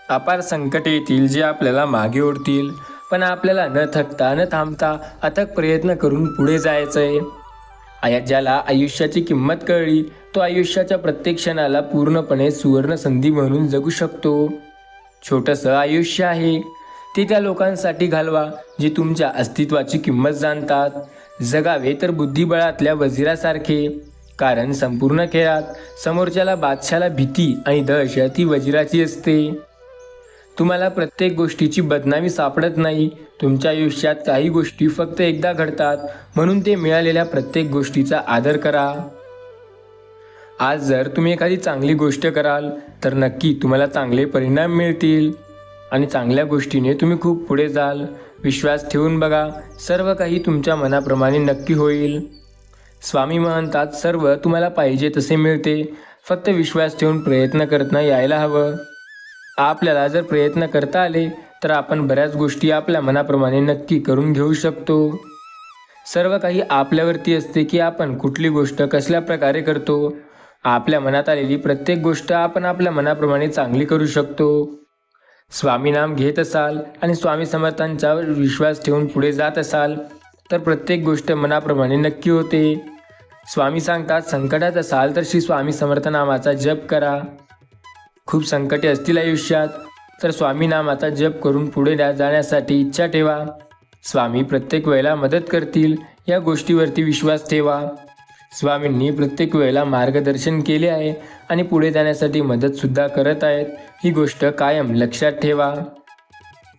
अपार संकटे येतील जे आपल्याला मागे ओढतील, पण आपल्याला न थकता न थांबता अथक प्रयत्न करून पुढे जायचंय. ज्याला आयुष्याची किंमत कळली तो आयुष्याच्या प्रत्येक क्षणाला पूर्णपणे सुवर्ण संधी म्हणून जगू शकतो. छोटंसं आयुष्य आहे, ते त्या लोकांसाठी घालवा जे तुमच्या अस्तित्वाची किंमत जाणतात. जगावे तर बुद्धिबळातल्या वजिरासारखे, कारण संपूर्ण खेळात समोरच्याला बादशाला भीती आणि दहशत ही वजिराची असते. तुम्हाला प्रत्येक गोष्टीची बदनामी सापडत नाही. तुमच्या आयुष्यात काही गोष्टी फक्त एकदा घडतात, म्हणून ते मिळालेल्या प्रत्येक गोष्टीचा आदर करा. आज जर तुम्ही एखादी चांगली गोष्ट कराल तर नक्की तुम्हाला चांगले परिणाम मिळतील आणि चांगल्या गोष्टीने तुम्ही खूप पुढे जाल. विश्वास ठेवून बघा, सर्व काही तुमच्या मनाप्रमाणे नक्की होईल. स्वामी म्हणतात सर्व तुम्हाला पाहिजे तसे मिळते, फक्त विश्वास ठेवून प्रयत्न करता यायला हवं. आपल्याला जर प्रयत्न करता आले तर आपण बऱ्याच गोष्टी आपल्या मनाप्रमाणे नक्की करून घेऊ शकतो. सर्व काही आपल्यावरती असते की आपण कुठली गोष्ट कसल्या प्रकारे करतो. आपल्या मनात आलेली प्रत्येक गोष्ट आपण आपल्या मनाप्रमाणे चांगली करू शकतो. स्वामी नाम घेत असाल आणि स्वामी समर्थांचा विश्वास ठेवून पुढे जात असाल तर प्रत्येक गोष्ट मनाप्रमाणे नक्की होते. स्वामी सांगतात संकटात असाल तर श्री स्वामी समर्थ नामाचा जप करा. खूप संकटे असतील आयुष्यात तर स्वामी नामाचा जप करून पुढे जाण्यासाठी इच्छा ठेवा. स्वामी प्रत्येक वेळेला मदत करतील, या गोष्टीवरती विश्वास ठेवा. स्वामींनी प्रत्येक वेळेला मार्गदर्शन केले आहे आणि पुढे जाण्यासाठी मदतसुद्धा करत आहेत, ही गोष्ट कायम लक्षात ठेवा.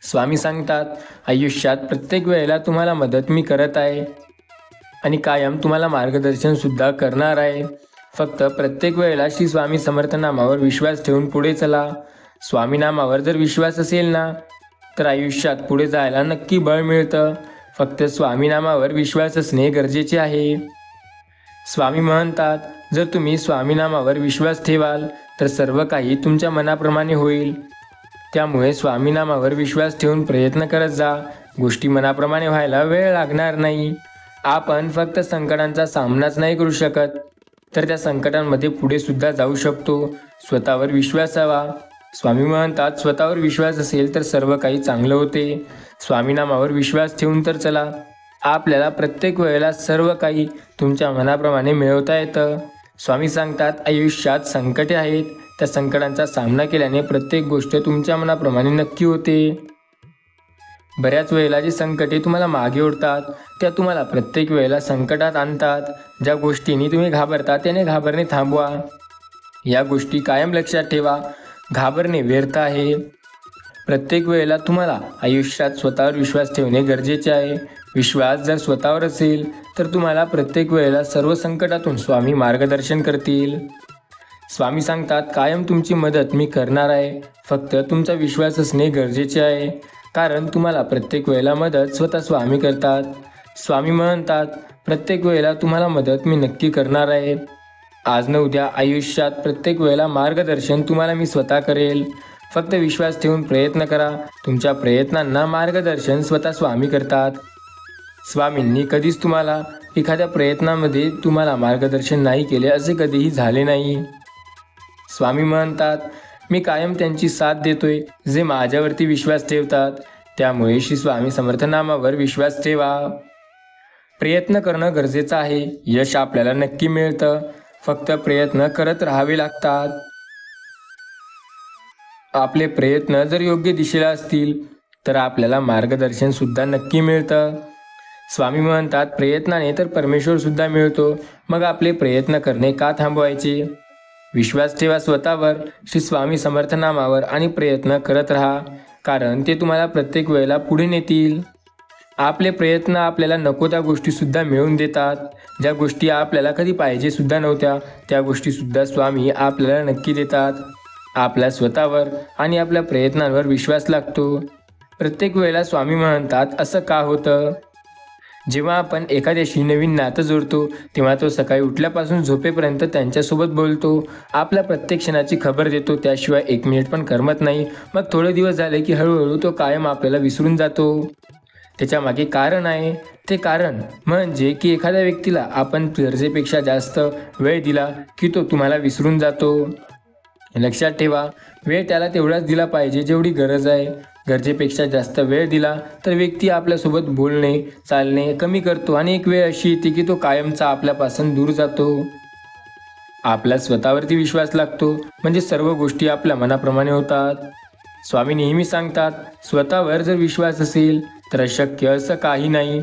स्वामी सांगतात आयुष्यात प्रत्येक वेळेला तुम्हाला मदत मी करत आहे आणि कायम तुम्हाला मार्गदर्शनसुद्धा करणार आहे. फक्त प्रत्येक वेळेला श्री स्वामी समर्थ नामावर विश्वास ठेवून पुढे चला. स्वामी नामावर जर विश्वास असेल ना तर आयुष्यात पुढे जायला नक्की बळ मिळतं. फक्त स्वामी नामावर विश्वास असणे गरजेचे आहे. स्वामी म्हणतात जर तुम्ही स्वामी नामावर विश्वास ठेवाल तर सर्व काही तुमच्या मनाप्रमाणे होईल. त्यामुळे स्वामी नामावर विश्वास ठेवून प्रयत्न करत जा. गोष्टी मनाप्रमाणे व्हायला वेळ लागणार नाही. आपण फक्त संकटांचा सामनाच नाही करू शकत तर त्या संकटांमध्ये पुढे सुद्धा जाऊ शकतो. स्वतःवर विश्वास हवा. स्वामी म्हणतात स्वतःवर विश्वास असेल तर सर्व काही चांगलं होते. स्वामी नामावर विश्वास ठेवून तर चला. आपल्याला प्रत्येक वेळेला सर्व काही तुमच्या मनाप्रमाणे मिळवता येतं. स्वामी सांगतात आयुष्यात संकटे आहेत, त्या संकटांचा सामना केल्याने प्रत्येक गोष्ट तुमच्या मनाप्रमाणे नक्की होते. बऱ्याच वेळेला जी संकटे तुम्हाला मागे ओढतात त्या तुम्हाला प्रत्येक वेळेला संकटात आणतात. ज्या गोष्टींनी तुम्ही घाबरता त्याने घाबरणे थांबवा. या गोष्टी कायम लक्षात ठेवा. घाबरणे व्यर्थ आहे. प्रत्येक वेळेला तुम्हाला आयुष्यात स्वतःवर विश्वास ठेवणे गरजेचे आहे. विश्वास जर स्वतःवर असेल तर तुम्हाला प्रत्येक वेळेला सर्व संकटातून स्वामी मार्गदर्शन करतील. स्वामी सांगतात कायम तुमची मदत मी करणार आहे. फक्त तुमचा विश्वास असणे गरजेचे आहे, कारण तुम्हाला प्रत्येक वेळेला मदत स्वतः स्वामी करतात. स्वामी म्हणतात प्रत्येक वेळेला तुम्हाला मदत मी नक्की करणार आहे. आज न उद्या आयुष्यात प्रत्येक वेळेला मार्गदर्शन तुम्हाला मी स्वतः करेल. फक्त विश्वास ठेवून प्रयत्न करा. तुमच्या प्रयत्नांना मार्गदर्शन स्वतः स्वामी करतात. स्वामींनी कधीच तुम्हाला एखाद्या प्रयत्नामध्ये तुम्हाला मार्गदर्शन नाही केले असे कधीही झाले नाही. स्वामी म्हणतात मी कायम त्यांची साथ देतोय जे माझ्यावरती विश्वास ठेवतात. त्यामुळे श्री स्वामी समर्थ नामावर विश्वास ठेवा. प्रयत्न करणं गरजेचं आहे. यश आपल्याला नक्की मिळतं. फक्त प्रयत्न करत राहावे लागतात. आपले प्रयत्न जर योग्य दिशेला असतील तर आपल्याला मार्गदर्शन सुद्धा नक्की मिळतं. स्वामी म्हणतात प्रयत्नाने तर परमेश्वर सुद्धा मिळतो. मग आपले प्रयत्न करणे का थांबवायचे. विश्वास ठेवा स्वतःवर, श्री स्वामी समर्थ नामावर आणि प्रयत्न करत राहा, कारण ते तुम्हाला प्रत्येक वेळेला पुढे नेतील. आपले प्रयत्न आपल्याला नको त्या गोष्टीसुद्धा मिळवून देतात. ज्या गोष्टी आपल्याला कधी पाहिजे सुद्धा नव्हत्या त्या गोष्टीसुद्धा स्वामी आपल्याला नक्की देतात. आपल्या स्वतःवर आणि आपल्या प्रयत्नांवर विश्वास लागतो. प्रत्येक वेळेला स्वामी म्हणतात असं का होतं. जेव्हा आपण एखाद्याशी नवीन नातं जोडतो तेव्हा तो सकाळी उठल्यापासून झोपेपर्यंत त्यांच्यासोबत बोलतो, आपल्या प्रत्येक क्षणाची खबर देतो, त्याशिवाय एक मिनिट पण करमत नाही. मग थोडे दिवस झाले की हळूहळू तो कायम आपल्याला विसरून जातो. त्याच्या मागे कारण आहे. ते कारण म्हणजे की एखाद्या व्यक्तीला आपण गरजेपेक्षा जास्त वेळ दिला की तो तुम्हाला विसरून जातो. लक्षात ठेवा, वेळ त्याला तेवढाच दिला पाहिजे जेवढी गरज आहे. गरजेपेक्षा जास्त वेळ दिला तर व्यक्ती आपल्यासोबत बोलणे चालणे कमी करतो आणि एक वेळ अशी येते की तो कायमचा आपल्यापासून दूर जातो. आपला स्वतःवरती विश्वास लागतो म्हणजे सर्व गोष्टी आपल्या मनाप्रमाणे होतात. स्वामी नेहमी सांगतात, स्वतःवर जर विश्वास असेल तर अशक्य असं काही नाही.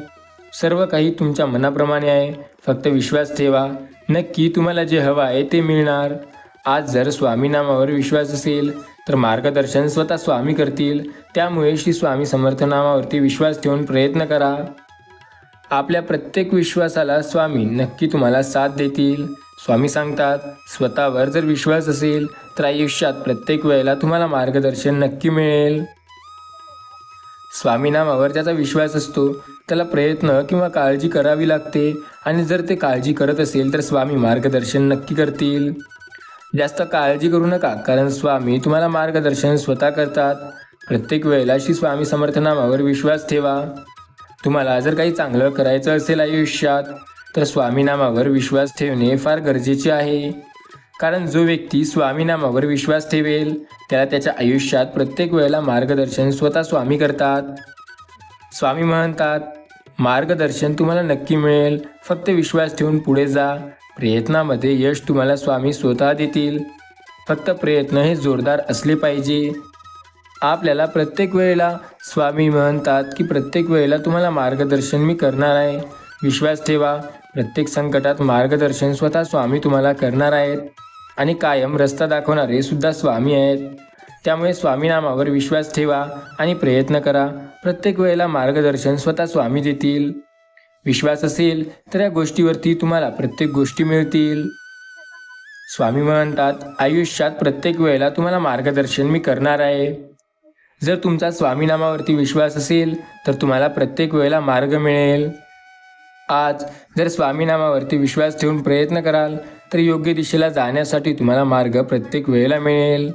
सर्व काही तुमच्या मनाप्रमाणे आहे. फक्त विश्वास ठेवा, नक्की तुम्हाला जे हवं आहे ते मिळणार. आज जर स्वामी नामावर विश्वास असेल तर मार्गदर्शन स्वतः स्वामी करतील. त्यामुळे श्री स्वामी समर्थ नामावरती विश्वास ठेवून प्रयत्न करा. आपल्या प्रत्येक विश्वासाला स्वामी नक्की तुम्हाला साथ देतील. स्वामी सांगतात, स्वतःवर जर विश्वास असेल तर आयुष्यात प्रत्येक वेळेला तुम्हाला मार्गदर्शन नक्की मिळेल. स्वामी नामावर ज्याचा विश्वास असतो त्याला प्रयत्न किंवा काळजी करावी लागते आणि जर ते काळजी करत असेल तर स्वामी मार्गदर्शन नक्की करतील. जास्त काळजी करू नका, कारण स्वामी तुम्हाला मार्गदर्शन स्वतः करतात. प्रत्येक वेळेला श्री स्वामी समर्थ नामावर विश्वास ठेवा. तुम्हाला जर काही चांगलं करायचं असेल आयुष्यात तर स्वामी नामावर विश्वास ठेवणे फार गरजेचे आहे. कारण जो व्यक्ती स्वामी नामावर विश्वास ठेवेल त्याला त्याच्या आयुष्यात प्रत्येक वेळेला मार्गदर्शन स्वतः स्वामी करतात. स्वामी म्हणतात, मार्गदर्शन तुम्हाला नक्की मिळेल, फक्त विश्वास ठेवून पुढे जा. प्रयत्नामध्ये यश तुम्हाला स्वामी स्वतः देतील. फक्त प्रयत्न हे जोरदार असले पाहिजे. आपल्याला प्रत्येक वेळेला स्वामी म्हणतात की प्रत्येक वेळेला तुम्हाला मार्गदर्शन मी करणार आहे. विश्वास ठेवा, प्रत्येक संकटात मार्गदर्शन स्वतः स्वामी तुम्हाला करणार आहेत आणि कायम रस्ता दाखवणारे सुद्धा स्वामी आहेत. त्यामुळे स्वामी नामावर विश्वास ठेवा आणि प्रयत्न करा. प्रत्येक वेळेला मार्गदर्शन स्वतः स्वामी देतील. विश्वास असेल तर या गोष्टीवरती तुम्हाला प्रत्येक गोष्टी मिळतील. स्वामी म्हणतात, आयुष्यात प्रत्येक वेळेला तुम्हाला मार्गदर्शन मी करणार आहे. जर तुमचा स्वामी नामावरती विश्वास असेल तर तुम्हाला प्रत्येक वेळेला मार्ग मिळेल. आज जर स्वामी नामावरती विश्वास ठेवून प्रयत्न कराल तर योग्य दिशेला जाण्यासाठी तुम्हाला मार्ग प्रत्येक वेळेला मिळेल.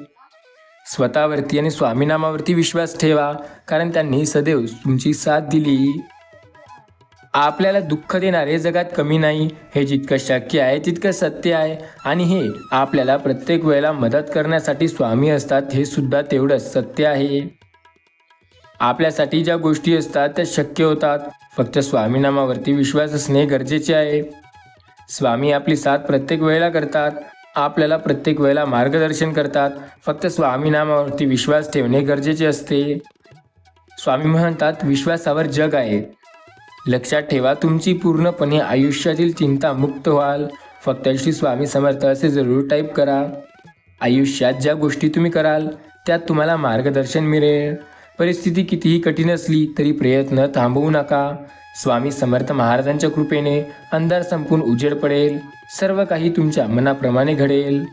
स्वतःवरती आणि स्वामी नामावरती विश्वास ठेवा, कारण त्यांनी सदैव तुमची साथ दिली. आपल्याला दुःख देणारे जगात कमी नाही, हे जितकं शक्य आहे तितकं सत्य आहे. आणि हे आपल्याला प्रत्येक वेळेला मदत करण्यासाठी स्वामी असतात हे सुद्धा तेवढंच सत्य आहे. आपल्यासाठी ज्या गोष्टी असतात त्या शक्य होतात. फक्त स्वामी नामावरती विश्वास असणे गरजेचे आहे. स्वामी आपली साथ प्रत्येक वेळेला करतात. आपल्याला प्रत्येक वेळेला मार्गदर्शन करतात. फक्त स्वामी नामावरती विश्वास ठेवणे गरजेचे असते. स्वामी म्हणतात, विश्वासावर जग आहे. लक्षात ठेवा, तुमची पूर्णपणे आयुष्यातील चिंता मुक्त व्हाल. फक्त श्री स्वामी समर्थ असे जरूर टाईप करा. आयुष्यात ज्या गोष्टी तुम्ही कराल त्यात तुम्हाला मार्गदर्शन मिळेल. परिस्थिती कितीही कठीण असली तरी प्रयत्न थांबवू नका. स्वामी समर्थ महाराजांच्या कृपेने अंधार संपून उजेड पडेल. सर्व काही तुमच्या मनाप्रमाणे घडेल.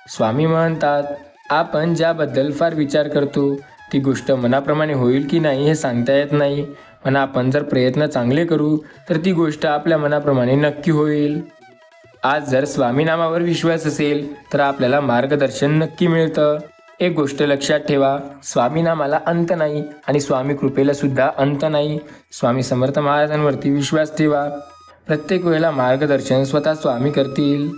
स्वामी म्हणतात, आपण ज्याबद्दल फार विचार करतो ती गोष्ट मनाप्रमाणे होईल की नाही हे सांगता येत नाही, पण आपण जर प्रयत्न चांगले करू तर ती गोष्ट आपल्या मनाप्रमाणे नक्की होईल. आज जर स्वामी नामावर विश्वास असेल तर आपल्याला मार्गदर्शन नक्की मिळतं. एक गोष्ट लक्षात ठेवा, स्वामी नामाला अंत नाही आणि स्वामी कृपेला सुद्धा अंत नाही. स्वामी समर्थ महाराजांवरती विश्वास ठेवा. प्रत्येक वेळेला मार्गदर्शन स्वतः स्वामी करतील.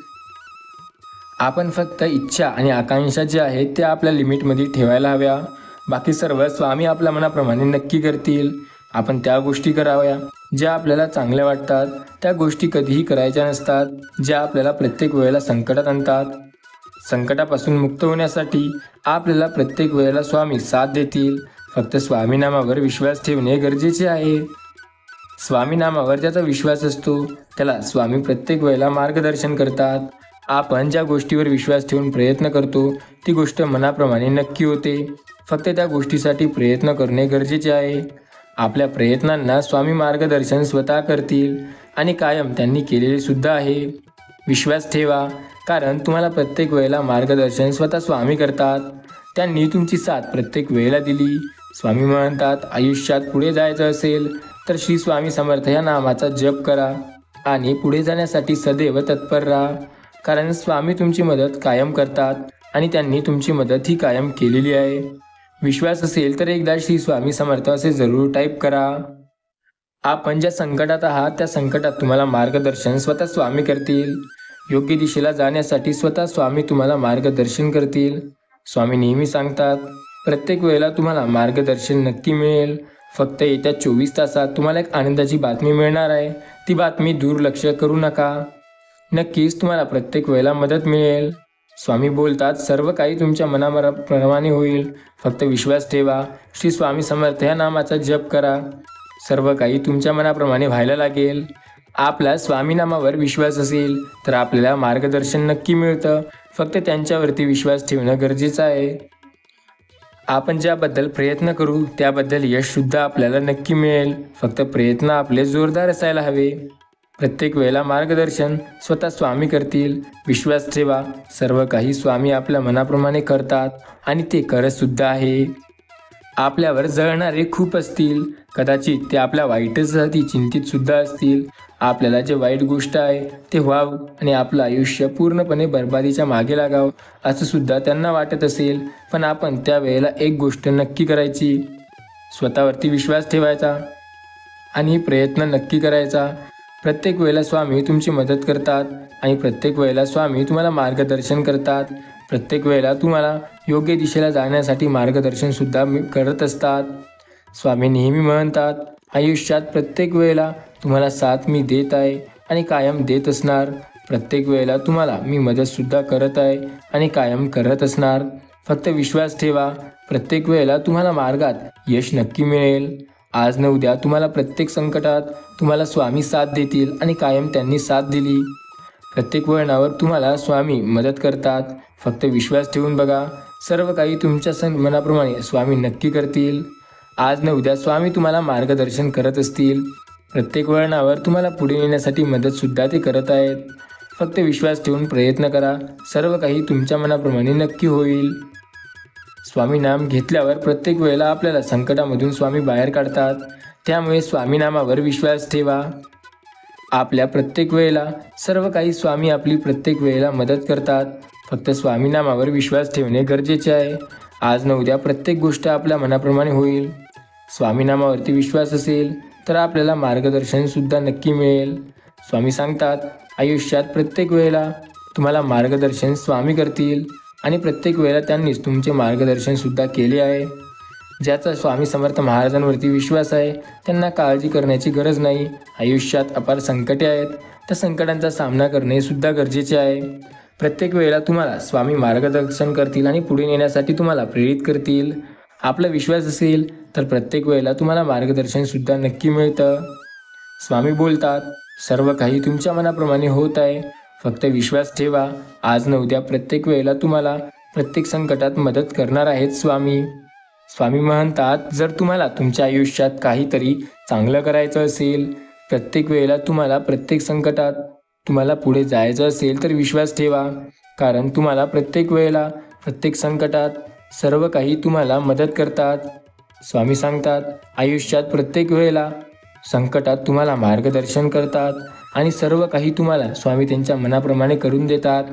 आपण फक्त इच्छा आणि आकांक्षा ज्या आहेत त्या आपल्या लिमिटमध्ये ठेवायला हव्या. बाकी सर्व स्वामी आपल्या मनाप्रमाणे नक्की करतील. आपण त्या गोष्टी कराव्या ज्या आपल्याला चांगल्या वाटतात. त्या गोष्टी कधीही करायच्या नसतात ज्या आपल्याला प्रत्येक वेळेला संकटात आणतात. संकटापासून मुक्त होण्यासाठी आपल्याला प्रत्येक वेळेला स्वामी साथ देतील. फक्त स्वामी नामावर विश्वास ठेवणे गरजेचे आहे. स्वामी नामावर ज्याचा विश्वास असतो त्याला स्वामी प्रत्येक वेळेला मार्गदर्शन करतात. आपण ज्या गोष्टीवर विश्वास ठेवून प्रयत्न करतो ती गोष्ट मनाप्रमाणे नक्की होते. फक्त त्या गोष्टीसाठी प्रयत्न करणे गरजेचे आहे. आपल्या प्रयत्नांना स्वामी मार्गदर्शन स्वतः करतील आणि कायम त्यांनी केलेले सुद्धा आहे. विश्वास ठेवा, कारण तुम्हाला प्रत्येक वेळेला मार्गदर्शन स्वतः स्वामी करतात. त्यांनी तुमची साथ प्रत्येक वेळेला दिली. स्वामी म्हणतात, आयुष्यात पुढे जायचं असेल तर श्री स्वामी समर्थ या नामाचा जप करा आणि पुढे जाण्यासाठी सदैव तत्पर राहा. कारण स्वामी तुमची मदत कायम करतात आणि त्यांनी तुमची मदत ही कायम केलेली आहे. विश्वास असेल तर एकदा श्री स्वामी समर्थ असे जरूर टाईप करा. आपण ज्या संकटात आहात त्या संकटात तुम्हाला मार्गदर्शन स्वतः स्वामी करतील. योग्य दिशेला जाण्यासाठी स्वतः स्वामी तुम्हाला मार्गदर्शन करतील. स्वामी नेहमी सांगतात, प्रत्येक वेळेला तुम्हाला मार्गदर्शन नक्की मिळेल. फक्त येत्या 24 तासात तुम्हाला एक आनंदाची बातमी मिळणार आहे. ती बातमी दुर्लक्ष करू नका. नक्कीच तुम्हाला प्रत्येक वेळेला मदत मिळेल. स्वामी बोलतात, सर्व काही तुमच्या मनाप्रमाणे होईल. फक्त विश्वास ठेवा. श्री स्वामी समर्थ या नामाचा जप करा. सर्व काही तुमच्या मनाप्रमाणे व्हायला लागेल. आपला स्वामी नामावर विश्वास असेल तर आपल्याला मार्गदर्शन नक्की मिळतं. फक्त त्यांच्यावरती विश्वास ठेवणं गरजेचं आहे. आपण ज्याबद्दल प्रयत्न करू त्याबद्दल यशसुद्धा आपल्याला नक्की मिळेल. फक्त प्रयत्न आपले जोरदार असायला हवे. प्रत्येक वेळेला मार्गदर्शन स्वतः स्वामी करतील. विश्वास ठेवा. सर्व काही स्वामी आपल्या मनाप्रमाणे करतात आणि ते करतसुद्धा आहे. आपल्यावर जळणारे खूप असतील. कदाचित ते आपल्या वाईटसाठी चिंतितसुद्धा असतील. आपल्याला जे वाईट गोष्ट आहे ते व्हावं आणि आपलं आयुष्य पूर्णपणे बर्बादीच्या मागे लागावं असं सुद्धा त्यांना वाटत असेल. पण आपण त्यावेळेला एक गोष्ट नक्की करायची, स्वतःवरती विश्वास ठेवायचा आणि प्रयत्न नक्की करायचा. प्रत्येक वेळेला स्वामी तुमची मदत करतात आणि प्रत्येक वेळेला स्वामी तुम्हाला मार्गदर्शन करतात. प्रत्येक वेळेला तुम्हाला योग्य दिशेला जाण्यासाठी मार्गदर्शनसुद्धा करत असतात. स्वामी नेहमी म्हणतात, आयुष्यात प्रत्येक वेळेला तुम्हाला साथ मी देत आहे आणि कायम देत असणार. प्रत्येक वेळेला तुम्हाला मी मदतसुद्धा करत आहे आणि कायम करत असणार. फक्त विश्वास ठेवा. प्रत्येक वेळेला तुम्हाला मार्गात यश नक्की मिळेल. आज न उद्या तुम्हाला प्रत्येक संकटात तुम्हाला स्वामी साथ देतील आणि कायम त्यांनी साथ दिली. प्रत्येक वळणावर तुम्हाला स्वामी मदत करतात. फक्त विश्वास ठेवून बघा. सर्व काही तुमच्या मनाप्रमाणे स्वामी नक्की करतील. आज न उद्या स्वामी तुम्हाला मार्गदर्शन करत असतील. प्रत्येक वळणावर तुम्हाला पुढे नेण्यासाठी मदतसुद्धा ते करत आहेत. फक्त विश्वास ठेवून प्रयत्न करा. सर्व काही तुमच्या मनाप्रमाणे नक्की होईल. स्वामी नाम घेतल्यावर प्रत्येक वेळेला आपल्याला संकटामधून स्वामी बाहेर काढतात. त्यामुळे स्वामी नामावर विश्वास ठेवा. आपल्या प्रत्येक वेळेला सर्व काही स्वामी आपली प्रत्येक वेळेला मदत करतात. फक्त स्वामी नामावर विश्वास ठेवणे गरजेचे आहे. आज न उद्या प्रत्येक गोष्ट आपल्या मनाप्रमाणे होईल. स्वामी नामावरती विश्वास असेल तर आपल्याला मार्गदर्शनसुद्धा नक्की मिळेल. स्वामी सांगतात, आयुष्यात प्रत्येक वेळेला तुम्हाला मार्गदर्शन स्वामी करतील आणि प्रत्येक वेळेला त्यांनीच तुमचे मार्गदर्शनसुद्धा केले आहे. ज्याचा स्वामी समर्थ महाराजांवरती विश्वास आहे त्यांना काळजी करण्याची गरज नाही. आयुष्यात अपार संकटे आहेत. त्या संकटांचा सामना करणे सुद्धा गरजेचे आहे. प्रत्येक वेळेला तुम्हाला स्वामी मार्गदर्शन करतील आणि पुढे नेण्यासाठी तुम्हाला प्रेरित करतील. आपला विश्वास असेल तर प्रत्येक वेळेला तुम्हाला मार्गदर्शनसुद्धा नक्की मिळतं. स्वामी बोलतात, सर्व काही तुमच्या मनाप्रमाणे होत आहे. फक्त विश्वास ठेवा. आज न उद्या प्रत्येक वेळेला तुम्हाला प्रत्येक संकटात मदत करणार आहेत स्वामी. स्वामी म्हणतात, जर तुम्हाला तुमच्या आयुष्यात काहीतरी चांगलं करायचं असेल, प्रत्येक वेळेला तुम्हाला प्रत्येक संकटात तुम्हाला पुढे जायचं असेल तर विश्वास ठेवा. कारण तुम्हाला प्रत्येक वेळेला प्रत्येक संकटात सर्व काही तुम्हाला मदत करतात. स्वामी सांगतात, आयुष्यात प्रत्येक वेळेला संकटात तुम्हाला मार्गदर्शन करतात आणि सर्व काही तुम्हाला स्वामी त्यांच्या मनाप्रमाणे करून देतात.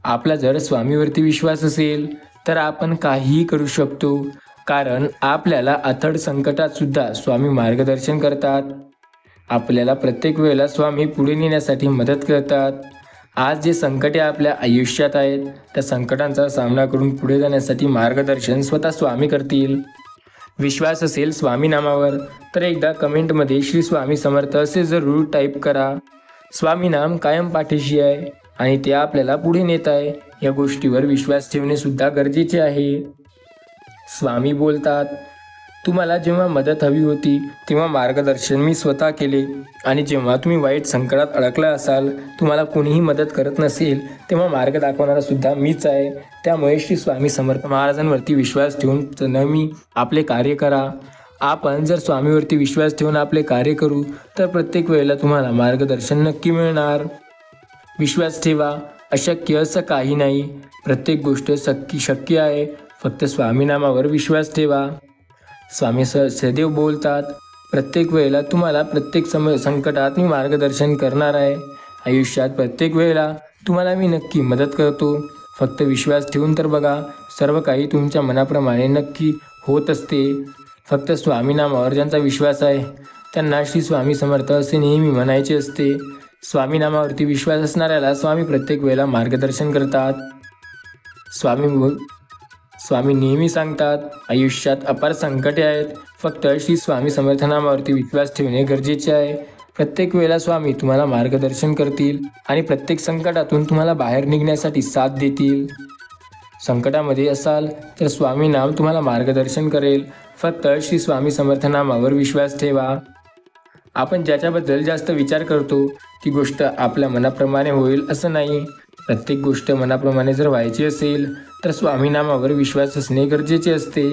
आपला जर स्वामीवरती विश्वास असेल तर आपण काहीही करू शकतो. कारण आपल्याला अथळ संकटात सुद्धा स्वामी मार्गदर्शन करतात. आपल्याला प्रत्येक वेळेला स्वामी पुढे नेण्यासाठी मदत करतात. आज जे संकटे आपल्या आयुष्यात आहेत त्या संकटांचा सामना करून पुढे जाण्यासाठी मार्गदर्शन स्वतः स्वामी करतील. विश्वास असेल स्वामी नामावर तर एकदा कमेंटमध्ये श्री स्वामी समर्थ असे जरूर टाईप करा. स्वामी नाम कायम पाठीशी आहे आणि ते आपल्याला पुढे नेत आहे. या गोष्टीवर विश्वास ठेवणे सुद्धा गरजेचे आहे. स्वामी बोलतात, तुम्हाला जेव्हा मदत हवी होती तेव्हा मार्गदर्शन मी स्वतः केले आणि जेव्हा तुम्ही वाईट संकटात अडकला असाल, तुम्हाला कोणीही मदत करत नसेल, तेव्हा मार्ग दाखवणारा सुद्धा मीच आहे. त्यामुळे श्री स्वामी समर्थ महाराजांवरती विश्वास ठेवून नेहमी आपले कार्य करा. आपण जर स्वामीवरती विश्वास ठेवून आपले कार्य करू तर प्रत्येक वेळेला तुम्हाला मार्गदर्शन नक्की मिळणार. विश्वास ठेवा. अशक्य असं काही नाही. प्रत्येक गोष्ट शक्य आहे. फक्त स्वामी नामावर विश्वास ठेवा. स्वामी सदैव बोलतात, प्रत्येक वेळेला तुम्हाला प्रत्येक संकटात मी मार्गदर्शन करणार आहे. आयुष्यात प्रत्येक वेळेला तुम्हाला मी नक्की मदत करतो. फक्त विश्वास ठेवून तर बघा, सर्व काही तुमच्या मनाप्रमाणे नक्की होत असते. फक्त स्वामी नामावर ज्यांचा विश्वास आहे त्यांना श्री स्वामी समर्थ असे नेहमी म्हणायचे असते. स्वामी नामावरती विश्वास असणाऱ्याला स्वामी प्रत्येक वेळेला मार्गदर्शन करतात. स्वामी नेहमी सांगतात, आयुष्यात अपार संकटे आहेत, फक्त श्री स्वामी समर्थ नामावरती विश्वास ठेवणे गरजेचे आहे. प्रत्येक वेळेला स्वामी तुम्हाला मार्गदर्शन करतील आणि प्रत्येक संकटातून तुम्हाला बाहेर निघण्यासाठी साथ देतील. संकटामध्ये असाल तर स्वामी नाम तुम्हाला मार्गदर्शन करेल. फक्त श्री स्वामी समर्थ नामावर विश्वास ठेवा. आपण ज्याच्याबद्दल जास्त विचार करतो ती गोष्ट आपल्या मनाप्रमाणे होईल असं नाही. प्रत्येक गोष्ट मनाप्रमाणे जर व्हायची असेल तर स्वामी नामावर विश्वास असणे गरजेचे असते.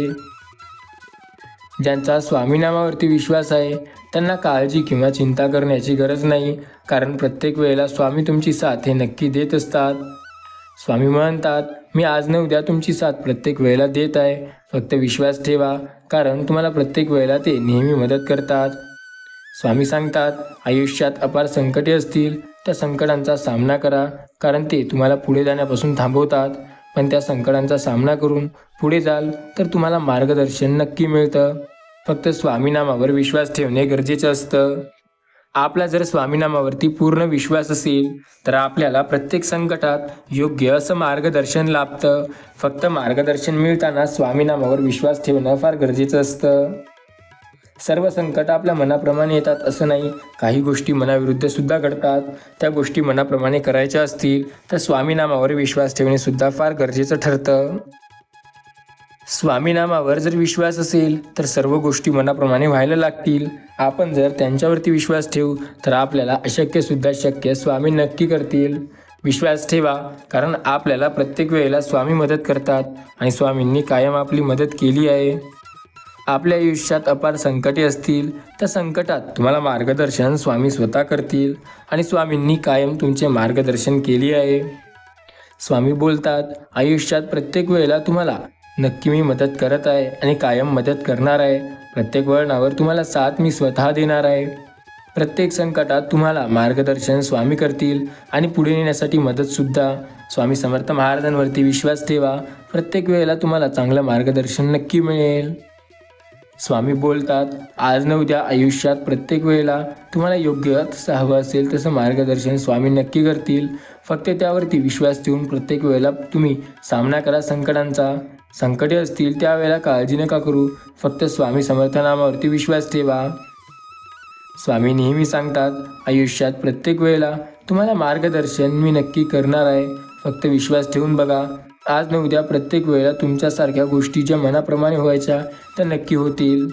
ज्यांचा स्वामी नामावरती विश्वास आहे त्यांना काळजी किंवा चिंता करण्याची गरज नाही, कारण प्रत्येक वेळेला स्वामी तुमची साथ हे नक्की देत असतात. स्वामी म्हणतात, मी आज न उद्या तुमची साथ प्रत्येक वेळेला देत आहे, फक्त विश्वास ठेवा, कारण तुम्हाला प्रत्येक वेळेला ते नेहमी मदत करतात. स्वामी सांगतात, आयुष्यात अपार संकटे असतील, त्या संकटांचा सामना करा, कारण ते तुम्हाला पुढे जाण्यापासून थांबवतात. पण त्या संकटांचा सामना करून पुढे जाल तर तुम्हाला मार्गदर्शन नक्की मिळतं. फक्त स्वामी नामावर विश्वास ठेवणे गरजेचं असतं. आपला जर स्वामी नामावरती पूर्ण विश्वास असेल तर आपल्याला प्रत्येक संकटात योग्य असं मार्गदर्शन लाभतं. फक्त मार्गदर्शन मिळताना स्वामी नामावर विश्वास ठेवणं फार गरजेचं असतं. सर्व संकट आपल्या मनाप्रमाणे येतात असं नाही, काही गोष्टी मनाविरुद्ध सुद्धा घडतात. त्या गोष्टी मनाप्रमाणे करायच्या असतील तर स्वामी नामावर विश्वास ठेवणे सुद्धा फार गरजेचं ठरतं. स्वामी नामावर जर विश्वास असेल तर सर्व गोष्टी मनाप्रमाणे व्हायला लागतील. आपण जर त्यांच्यावरती विश्वास ठेवू तर आपल्याला अशक्य सुद्धा शक्य स्वामी नक्की करतील. विश्वास ठेवा, कारण आपल्याला प्रत्येक वेळेला स्वामी मदत करतात आणि स्वामींनी कायम आपली मदत केली आहे. आपल्या आयुष्यात अपार संकटे असतील त्या संकटात तुम्हाला मार्गदर्शन स्वामी स्वतः करतील आणि स्वामींनी कायम तुमचे मार्गदर्शन केले आहे. स्वामी बोलतात, आयुष्यात प्रत्येक वेळेला तुम्हाला नक्की मी मदत करत आहे आणि कायम मदत करणार आहे. प्रत्येक वळणावर तुम्हाला साथ मी स्वतः देणार आहे. प्रत्येक संकटात तुम्हाला मार्गदर्शन स्वामी करतील आणि पुढे नेण्यासाठी मदतसुद्धा. स्वामी समर्थ महाराजांवरती विश्वास ठेवा, प्रत्येक वेळेला तुम्हाला चांगलं मार्गदर्शन नक्की मिळेल. स्वामी बोलतात, आज न उद्या आयुष्यात प्रत्येक वेळेला तुम्हाला योग्य तसं हवं असेल तसं मार्गदर्शन स्वामी नक्की करतील. फक्त त्यावरती विश्वास ठेवून प्रत्येक वेळेला तुम्ही सामना करा संकटांचा. संकटे असतील त्यावेळेला काळजी नका करू, फक्त स्वामी समर्थ नामावरती विश्वास ठेवा. स्वामी नेहमी सांगतात, आयुष्यात प्रत्येक वेळेला तुम्हाला मार्गदर्शन मी नक्की करणार आहे, फक्त विश्वास ठेवून बघा. आज न उद्या प्रत्येक वेळेला तुमच्यासारख्या गोष्टी ज्या मनाप्रमाणे व्हायच्या त्या नक्की होतील.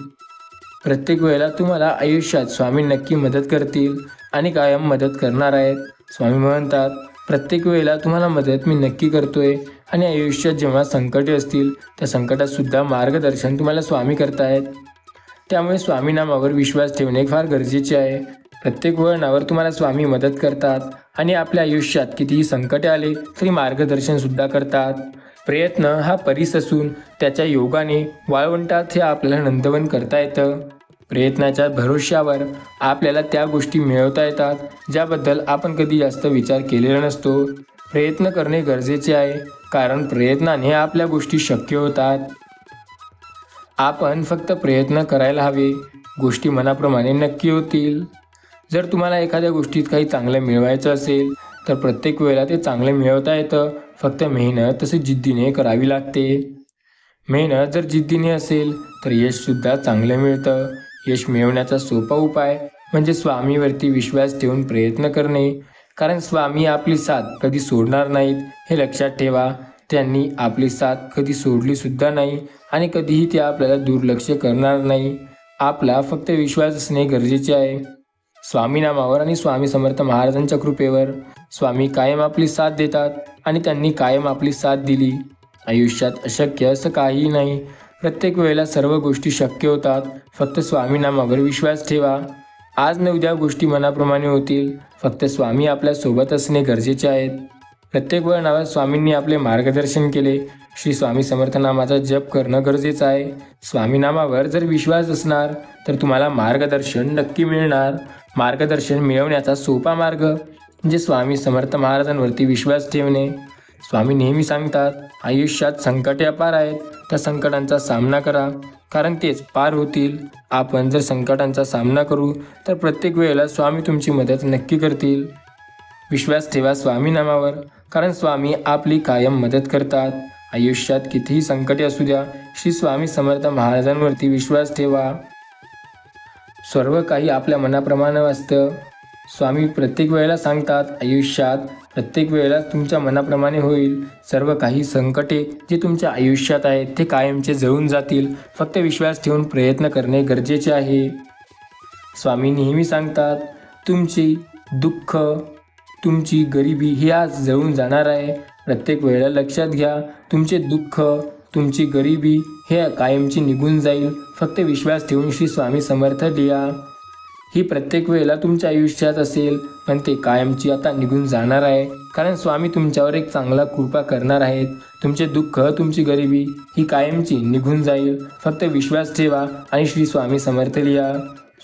प्रत्येक वेळेला तुम्हाला आयुष्यात स्वामी नक्की मदत करतील आणि कायम मदत करणार आहेत. स्वामी म्हणतात, प्रत्येक वेळेला तुम्हाला मदत मी नक्की करतोय आणि आयुष्यात जेव्हा संकटे असतील त्या संकटात सुद्धा मार्गदर्शन तुम्हाला स्वामी करतायत. त्यामुळे स्वामी नामावर विश्वास ठेवणे फार गरजेचे आहे. प्रत्येक वळणावर तुम्हाला स्वामी मदत करतात आणि आपल्या आयुष्यात कितीही संकटे आले तरी मार्गदर्शन सुद्धा करतात. प्रयत्न हा परीस असून त्याच्या योगाने वाळवंटात हे आपल्याला नंदवन करता येतं. प्रयत्नाच्या भरोश्यावर आपल्याला त्या गोष्टी मिळवता येतात ज्याबद्दल आपण कधी जास्त विचार केलेला नसतो. प्रयत्न करणे गरजेचे आहे, कारण प्रयत्नाने आपल्या गोष्टी शक्य होतात. आपण फक्त प्रयत्न करायला हवे, गोष्टी मनाप्रमाणे नक्की होतील. जर तुम्हाला एखाद्या गोष्टीत काही चांगलं मिळवायचं असेल तर प्रत्येक वेळेला ते चांगले मिळवता येतं, फक्त मेहनत तशी जिद्दीने करावी लागते. मेहनत जर जिद्दीने असेल तर यशसुद्धा चांगलं मिळतं. यश मिळवण्याचा सोपा उपाय म्हणजे स्वामीवरती विश्वास ठेवून प्रयत्न करणे, कारण स्वामी आपली साथ कधी सोडणार नाहीत हे लक्षात ठेवा. त्यांनी आपली साथ कधी सोडली सुद्धा नाही आणि कधीही ते आपल्याला दुर्लक्ष करणार नाही. आपला फक्त विश्वास असणे गरजेचे आहे. स्वामी नामावर आणि स्वामी समर्थ महाराजांच्या कृपेवर स्वामी कायम आपली साथ देतात आणि त्यांनी कायम आपली साथ दिली. आयुष्यात अशक्य असं काहीही नाही, प्रत्येक वेळेला सर्व गोष्टी शक्य होतात. फक्त स्वामी नामावर विश्वास ठेवा. आज न उद्या गोष्टी मनाप्रमाणे होतील, फक्त स्वामी आपल्या सोबत असणे गरजेचे आहेत. प्रत्येक वळणावर स्वामींनी आपले मार्गदर्शन केले. श्री स्वामी समर्थ नामाचा जप करणं गरजेचं आहे. स्वामी नामावर जर विश्वास असणार तर तुम्हाला मार्गदर्शन नक्की मिळणार. मार्गदर्शन मिळवण्याचा सोपा मार्ग म्हणजे स्वामी समर्थ महाराजांवरती विश्वास ठेवणे. स्वामी नेहमी सांगतात, आयुष्यात संकटे अपार आहेत, त्या संकटांचा सामना करा, कारण तेच पार होतील. आपण जर संकटांचा सामना करू तर प्रत्येक वेळेला स्वामी तुमची मदत नक्की करतील. विश्वास ठेवा स्वामी नामावर, कारण स्वामी आपली कायम मदत करतात. आयुष्यात कितीही संकटे असू द्या, श्री स्वामी समर्थ महाराजांवरती विश्वास ठेवा. सर्व काही आपल्या मनाप्रमाणे असतं. स्वामी प्रत्येक वेळेला सांगतात, आयुष्यात प्रत्येक वेळेला तुमच्या मनाप्रमाणे होईल. सर्व काही संकटे जे तुमच्या आयुष्यात आहेत ते कायमचे जळून जातील. फक्त विश्वास ठेवून प्रयत्न करणे गरजेचे आहे. स्वामी नेहमी सांगतात, तुमची दुःख, तुमची गरिबी ही आज जळून जाणार आहे. प्रत्येक वेळेला लक्षात घ्या, तुमचे दुःख, तुमची गरिबी हे कायमची निघून जाईल. फक्त विश्वास ठेवून श्री स्वामी समर्थ लिहा. ही प्रत्येक वेळेला तुमच्या आयुष्यात असेल, पण ते कायमची आता निघून जाणार आहे, कारण स्वामी तुमच्यावर एक चांगला कृपा करणार आहेत. तुमचे दुःख, तुमची गरिबी ही कायमची निघून जाईल. फक्त विश्वास ठेवा आणि श्री स्वामी समर्थ लिहा.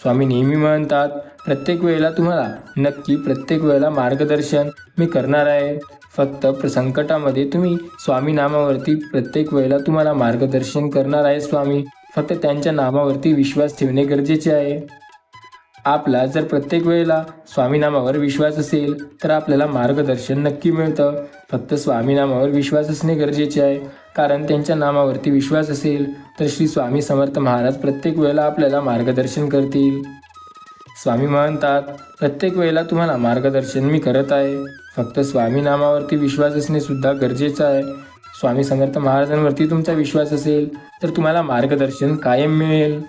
स्वामी नेहमी म्हणतात, प्रत्येक वेळेला तुम्हाला नक्की प्रत्येक वेळेला मार्गदर्शन मी करणार आहे. फक्त संकटामध्ये तुम्ही स्वामी नामावरती प्रत्येक वेळेला तुम्हाला मार्गदर्शन करणार आहे स्वामी. फक्त त्यांच्या नामावरती विश्वास ठेवणे गरजेचे आहे. आपला जर प्रत्येक वेळेला स्वामी नामावर विश्वास असेल तर आपल्याला मार्गदर्शन नक्की मिळतं. फक्त स्वामी नामावर विश्वास असणे गरजेचे आहे, कारण त्यांच्या नामावरती विश्वास असेल तर श्री स्वामी समर्थ महाराज प्रत्येक वेळेला आपल्याला मार्गदर्शन करतील. स्वामी म्हणतात, प्रत्येक वेळेला तुम्हाला मार्गदर्शन मी करत आहे. फक्त स्वामी नामावरती विश्वास असणे सुद्धा गरजेचं आहे. स्वामी समर्थ महाराजांवरती तुमचा विश्वास असेल तर तुम्हाला मार्गदर्शन कायम मिळेल.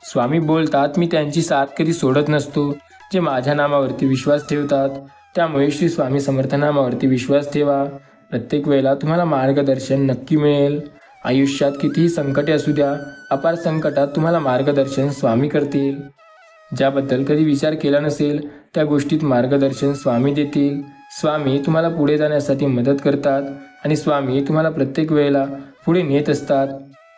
स्वामी बोलतात, मी त्यांची साथ कधी सोडत नसतो, जे माझ्या नामावरती विश्वास ठेवतात. त्यामुळे श्री स्वामी समर्थ नामावरती विश्वास ठेवा. प्रत्येक वेळेला तुम्हाला मार्गदर्शन नक्की मिळेल. आयुष्यात कितीही संकटे असू द्या, अपार संकटात तुम्हाला मार्गदर्शन स्वामी करतील. ज्याबद्दल कधी विचार केला नसेल त्या गोष्टीत मार्गदर्शन स्वामी देतील. स्वामी तुम्हाला पुढे जाण्यासाठी मदत करतात आणि स्वामी तुम्हाला प्रत्येक वेळेला पुढे नेत असतात.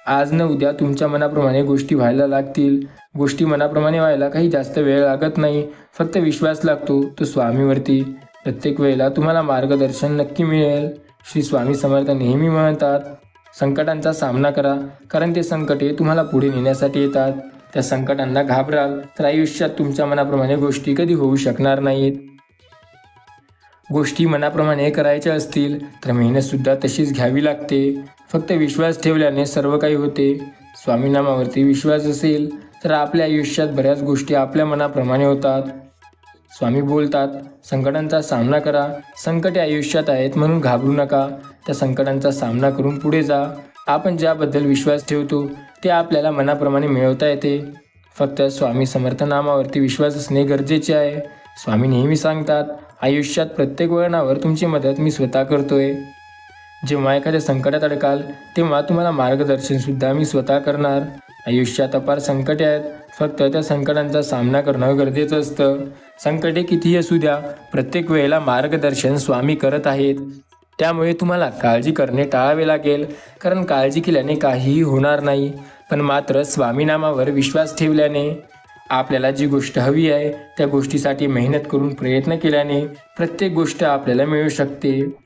आज न उद्या तुमच्या मनाप्रमाणे गोष्टी व्हायला लागतील. गोष्टी मनाप्रमाणे व्हायला काही जास्त वेळ लागत नाही, फक्त विश्वास लागतो तो स्वामीवरती. प्रत्येक वेळेला तुम्हाला मार्गदर्शन नक्की मिळेल. श्री स्वामी समर्थ नेहमी म्हणतात, संकटांचा सामना करा, कारण ते संकटे तुम्हाला पुढे नेण्यासाठी येतात. त्या संकटांना घाबराल तर आयुष्यात तुमच्या मनाप्रमाणे गोष्टी कधी होऊ शकणार नाहीत. गोष्टी मनाप्रमाणे करायच्या असतील तर मेहनतसुद्धा तशीच घ्यावी लागते. फक्त विश्वास ठेवल्याने सर्व काही होते. स्वामी नामावरती विश्वास असेल तर आपल्या आयुष्यात बऱ्याच गोष्टी आपल्या मनाप्रमाणे होतात. स्वामी बोलतात, संकटांचा सामना करा. संकटे आयुष्यात आहेत म्हणून घाबरू नका. त्या संकटांचा सामना करून पुढे जा. आपण ज्याबद्दल विश्वास ठेवतो ते आपल्याला मनाप्रमाणे मिळवता येते. फक्त स्वामी समर्थ नामावरती विश्वास असणे गरजेचे आहे. स्वामी नेहमी सांगतात, आयुष्यात प्रत्येक वळणावर तुमची मदत मी स्वतः करतोय. जेव्हा एखाद्या संकटात अडकाल तेव्हा तुम्हाला मार्गदर्शनसुद्धा मी स्वतः करणार. आयुष्यात अपार संकटे आहेत, फक्त त्या संकटांचा सामना करणं गरजेचं असतं. संकटे कितीही असू द्या, प्रत्येक वेळेला मार्गदर्शन स्वामी करत आहेत. त्यामुळे तुम्हाला काळजी करणे टाळावे लागेल, कारण काळजी केल्याने काहीही होणार नाही. पण मात्र स्वामी नामावर विश्वास ठेवल्याने, आपल्याला जी गोष्ट हवी आहे त्या गोष्टीसाठी मेहनत करून प्रयत्न केल्याने प्रत्येक गोष्ट आपल्याला मिळू शकते.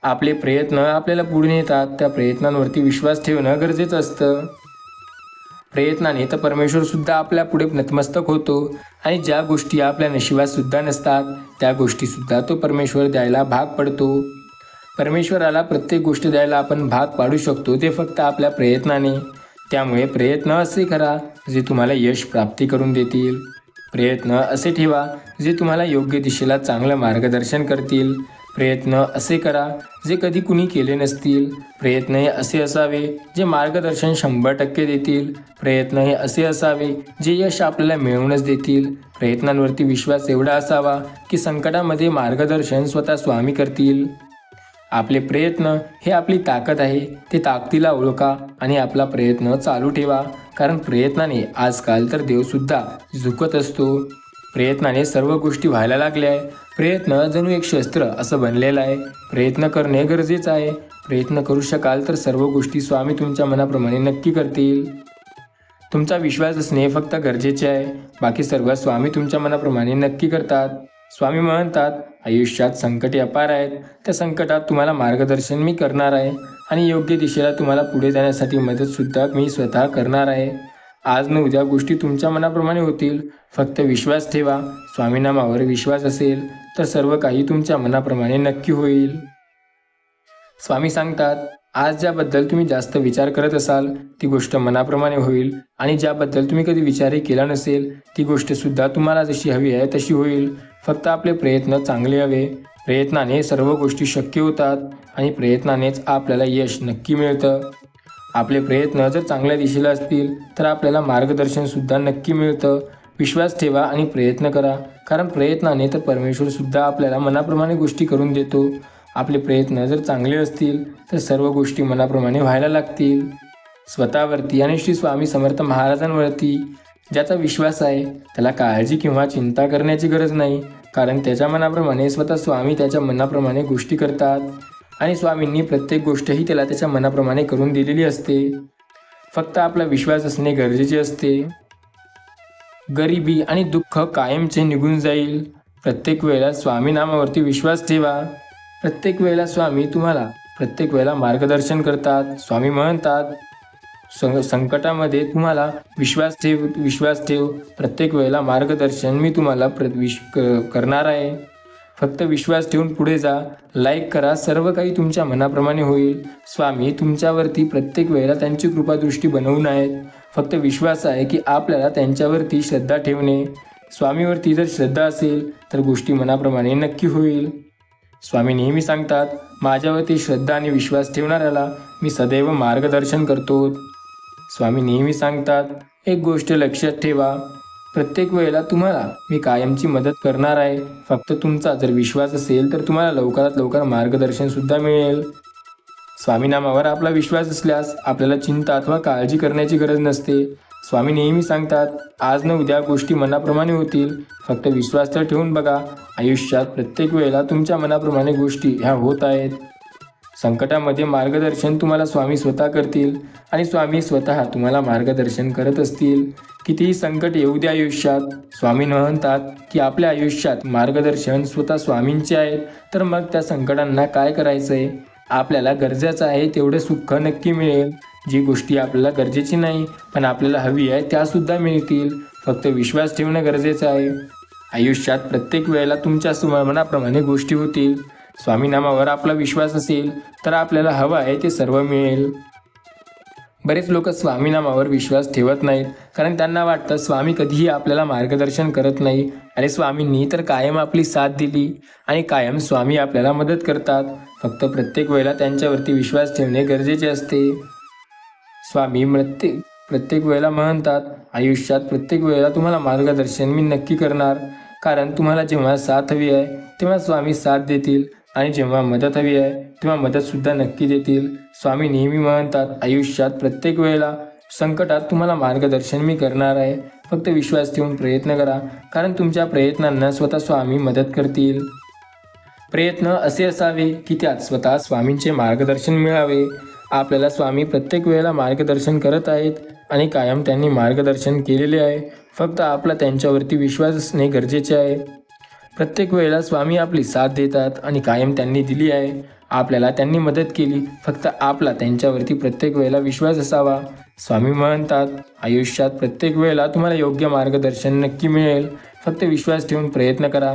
आपले प्रयत्न आपल्याला पुढे नेतात. त्या प्रयत्नांवरती विश्वास ठेवणं गरजेचं असतं. प्रयत्नाने तर परमेश्वरसुद्धा आपल्या पुढे नतमस्तक होतो आणि ज्या गोष्टी आपल्या नशिबात सुद्धा नसतात त्या गोष्टीसुद्धा तो परमेश्वर द्यायला भाग पडतो. परमेश्वराला प्रत्येक गोष्ट द्यायला आपण भाग पाडू शकतो, ते फक्त आपल्या प्रयत्नाने. त्यामुळे प्रयत्न असे करा जे तुम्हाला यश प्राप्ती करून देतील. प्रयत्न असे ठेवा जे तुम्हाला योग्य दिशेला चांगलं मार्गदर्शन करतील. प्रयत्न असे करा जे कधी कुणी केले नसतील. प्रयत्न हे असे असावे जे मार्गदर्शन 100% देतील. प्रयत्न हे असे असावे जे यश आपल्याला मिळवूनच देतील. प्रयत्नांवरती विश्वास एवढा असावा की संकटामध्ये मार्गदर्शन स्वतः स्वामी करतील. आपले प्रयत्न हे आपली ताकद आहे. ते ताकदीला ओळखा आणि आपला प्रयत्न चालू ठेवा, कारण प्रयत्नाने आजकाल तर देवसुद्धा झुकत असतो. प्रयत्नाने सर्व गोष्टी व्हायला लागल्या आहे. प्रयत्न जणू एक शस्त्र असं बनलेलं आहे. प्रयत्न करणे गरजेचं आहे. प्रयत्न करू शकाल तर सर्व गोष्टी स्वामी तुमच्या मनाप्रमाणे नक्की करतील. तुमचा विश्वास असणे फक्त गरजेचे आहे. बाकी सर्व स्वामी तुमच्या मनाप्रमाणे नक्की करतात. स्वामी म्हणतात, आयुष्यात संकटे अपार आहेत. त्या संकटात तुम्हाला मार्गदर्शन मी करणार आहे आणि योग्य दिशेला तुम्हाला पुढे जाण्यासाठी मदतसुद्धा मी स्वतः करणार आहे. आज न उद्या गोष्टी तुमच्या मनाप्रमाणे होतील. फक्त विश्वास ठेवा. स्वामीनामावर विश्वास असेल तर सर्व काही तुमच्या मनाप्रमाणे नक्की होईल. स्वामी सांगतात, आज ज्याबद्दल तुम्ही जास्त विचार करत असाल ती गोष्ट मनाप्रमाणे होईल आणि ज्याबद्दल तुम्ही कधी विचारही केला नसेल ती गोष्ट सुद्धा तुम्हाला जशी हवी आहे तशी होईल. फक्त आपले प्रयत्न चांगले हवे. प्रयत्नाने सर्व गोष्टी शक्य होतात आणि प्रयत्नानेच आपल्याला यश नक्की मिळतं. आपले प्रयत्न जर चांगल्या दिशेला असतील तर आपल्याला मार्गदर्शन सुद्धा नक्की मिळतं. विश्वास ठेवा आणि प्रयत्न करा, कारण प्रयत्नाने तर परमेश्वर सुद्धा आपल्याला मनाप्रमाणे गोष्टी करून देतो. आपले प्रयत्न जर चांगले असतील तर सर्व गोष्टी मनाप्रमाणे व्हायला लागतील. स्वतःवरती आणि श्री स्वामी समर्थ महाराजांवरती ज्याचा विश्वास आहे त्याला काळजी किंवा चिंता करण्याची गरज नाही, कारण त्याच्या मनाप्रमाणे स्वतः स्वामी त्याच्या मनाप्रमाणे गोष्टी करतात आणि स्वामींनी प्रत्येक गोष्टही त्याला त्याच्या मनाप्रमाणे करून दिलेली असते. फक्त आपला विश्वास असणे गरजेचे असते. गरिबी आणि दुःख कायमचे निघून जाईल. प्रत्येक वेळेला स्वामी नामावरती विश्वास ठेवा. प्रत्येक वेळेला स्वामी तुम्हाला प्रत्येक वेळेला मार्गदर्शन करतात. स्वामी म्हणतात, संकटामध्ये तुम्हाला विश्वास ठेव. प्रत्येक वेळेला मार्गदर्शन मी तुम्हाला करणार आहे. फक्त विश्वास ठेवून पुढे जा. लाईक करा. सर्व काही तुमच्या मनाप्रमाणे होईल. स्वामी तुमच्यावरती प्रत्येक वेळेला त्यांची कृपादृष्टी बनवून आहेत. फक्त विश्वास आहे की आपल्याला त्यांच्यावरती श्रद्धा ठेवणे. स्वामीवरती जर श्रद्धा असेल तर गोष्टी मनाप्रमाणे नक्की होईल. स्वामी नेहमी सांगतात, माझ्यावरती श्रद्धा आणि विश्वास ठेवणाऱ्याला मी सदैव मार्गदर्शन करतो. स्वामी नेहमी सांगतात, एक गोष्ट लक्षात ठेवा, प्रत्येक वेळेला तुम्हाला मी कायमची मदत करणार आहे. फक्त तुमचा जर विश्वास असेल तर तुम्हाला लवकरात लवकर मार्गदर्शन सुद्धा मिळेल. स्वामीनामावर आपला विश्वास असल्यास आपल्याला चिंता अथवा काळजी करण्याची गरज नसते. स्वामी नेहमी सांगतात, आज न उद्या गोष्टी मनाप्रमाणे होतील. फक्त विश्वास तर ठेवून बघा. आयुष्यात प्रत्येक वेळेला तुमच्या मनाप्रमाणे गोष्टी ह्या होत आहेत. संकटामध्ये मार्गदर्शन तुम्हाला स्वामी स्वतः करतील आणि स्वामी स्वतः तुम्हाला मार्गदर्शन करत असतील. कितीही संकट येऊ द्या आयुष्यात, स्वामी म्हणतात की आपल्या आयुष्यात मार्गदर्शन स्वतः स्वामींचे आहे. तर मग त्या संकटांना काय करायचं आहे? आपल्याला गरजेचं आहे तेवढं सुख नक्की मिळेल. जी गोष्टी आपल्याला गरजेची नाही पण आपल्याला हवी आहे त्यासुद्धा मिळतील. फक्त विश्वास ठेवणं गरजेचं आहे. आयुष्यात प्रत्येक वेळेला तुमच्या मनाप्रमाणे गोष्टी होतील. स्वामीनामावर आपला विश्वास असेल तर आपल्याला हवं आहे ते सर्व मिळेल. बरेच लोक स्वामीनामावर विश्वास ठेवत नाहीत, कारण त्यांना वाटतं स्वामी कधीही आपल्याला मार्गदर्शन करत नाही. आणि स्वामींनी तर कायम आपली साथ दिली आणि कायम स्वामी आपल्याला मदत करतात. फक्त प्रत्येक वेळेला त्यांच्यावरती विश्वास ठेवणे गरजेचे असते. स्वामी प्रत्येक वेळेला म्हणतात, आयुष्यात प्रत्येक वेळेला तुम्हाला मार्गदर्शन मी नक्की करणार, कारण तुम्हाला जेव्हा साथ हवी आहे तेव्हा स्वामी साथ देतील आणि जेव्हा मदत हवी आहे तेव्हा मदतसुद्धा नक्की देतील. स्वामी नेहमी म्हणतात, आयुष्यात प्रत्येक वेळेला संकटात तुम्हाला मार्गदर्शन मी करणार आहे. फक्त विश्वास ठेवून प्रयत्न करा, कारण तुमच्या प्रयत्नांना स्वतः स्वामी मदत करतील. प्रयत्न असे असावे की त्यात स्वतः स्वामींचे मार्गदर्शन मिळावे. आपल्याला स्वामी प्रत्येक वेळेला मार्गदर्शन करत आहेत आणि कायम त्यांनी मार्गदर्शन केलेले आहे. फक्त आपला त्यांच्यावरती विश्वास असणे गरजेचे आहे. प्रत्येक वेळेला स्वामी आपली साथ देतात आणि कायम त्यांनी दिली आहे. आपल्याला त्यांनी मदत केली. फक्त आपला त्यांच्यावरती प्रत्येक वेळेला विश्वास असावा. स्वामी म्हणतात, आयुष्यात प्रत्येक वेळेला तुम्हाला योग्य मार्गदर्शन नक्की मिळेल. फक्त विश्वास ठेवून प्रयत्न करा.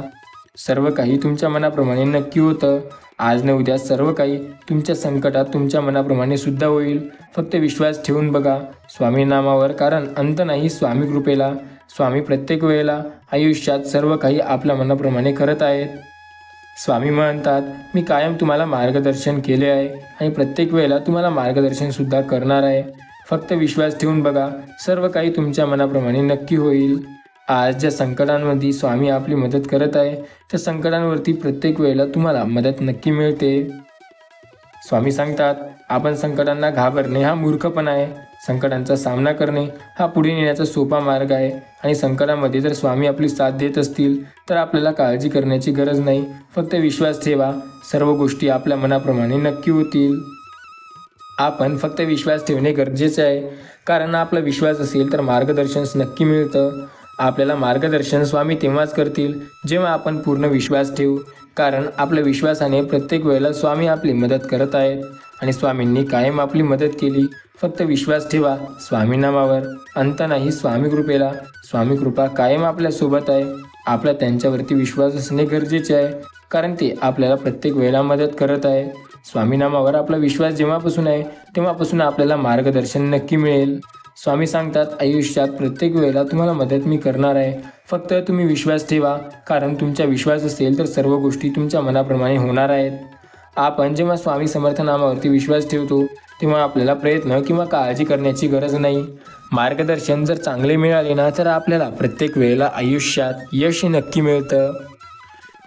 सर्व काही तुमच्या मनाप्रमाणे नक्की होतं. आज न उद्या सर्व काही तुमच्या संकटात तुमच्या मनाप्रमाणे सुद्धा होईल. फक्त विश्वास ठेवून बघा स्वामी नामावर, कारण अंत नाही स्वामी कृपेला. स्वामी प्रत्येक वेळेला आयुष्यात सर्व काही आपल्या मनाप्रमाणे करत आहेत. स्वामी म्हणतात, मी कायम तुम्हाला मार्गदर्शन केले आहे आणि प्रत्येक वेळेला तुम्हाला मार्गदर्शन सुद्धा करणार आहे. फक्त विश्वास ठेवून बघा, सर्व काही तुमच्या मनाप्रमाणे नक्की होईल. आज ज्या संकटांमध्ये स्वामी आपली मदत करत आहे त्या संकटांवरती प्रत्येक वेळेला तुम्हाला मदत नक्की मिळते. स्वामी सांगतात, आपण संकटांना घाबरणे हा मूर्खपणा आहे. संकटांचा सामना करणे हा पुढे नेण्याचा सोपा मार्ग आहे. आणि संकटामध्ये जर स्वामी आपली साथ देत असतील तर आपल्याला काळजी करण्याची गरज नाही. फक्त विश्वास ठेवा, सर्व गोष्टी आपल्या मनाप्रमाणे नक्की होतील. आपण फक्त विश्वास ठेवणे गरजेचे आहे, कारण आपला विश्वास असेल तर मार्गदर्शन नक्की मिळतं. आपल्याला मार्गदर्शन स्वामी तेव्हाच करतील जेव्हा आपण पूर्ण विश्वास ठेवू, कारण आपल्या विश्वासाने प्रत्येक वेळेला स्वामी आपली मदत करत आहेत आणि स्वामींनी कायम आपली मदत केली. फक्त विश्वास ठेवा स्वामी नामावर, अंत नाही स्वामी कृपेला. स्वामी कृपा कायम आपल्यासोबत आहे. आपला त्यांच्यावरती विश्वास असणे गरजेचे आहे, कारण ते आपल्याला प्रत्येक वेळेला मदत करत आहे. स्वामी नामावर आपला विश्वास जेव्हापासून आहे तेव्हापासून आपल्याला मार्गदर्शन नक्की मिळेल. स्वामी सांगतात, आयुष्यात प्रत्येक वेळेला तुम्हाला मदत मी करणार आहे. फक्त तुम्ही विश्वास ठेवा, कारण तुमचा विश्वास असेल तर सर्व गोष्टी तुमच्या मनाप्रमाणे होणार आहेत. आपण जेव्हा स्वामी समर्थ नामावरती विश्वास ठेवतो तेव्हा आपल्याला प्रयत्न किंवा काळजी करण्याची गरज नाही. मार्गदर्शन जर चांगले मिळाले ना तर आपल्याला प्रत्येक वेळेला आयुष्यात यश नक्की मिळतं.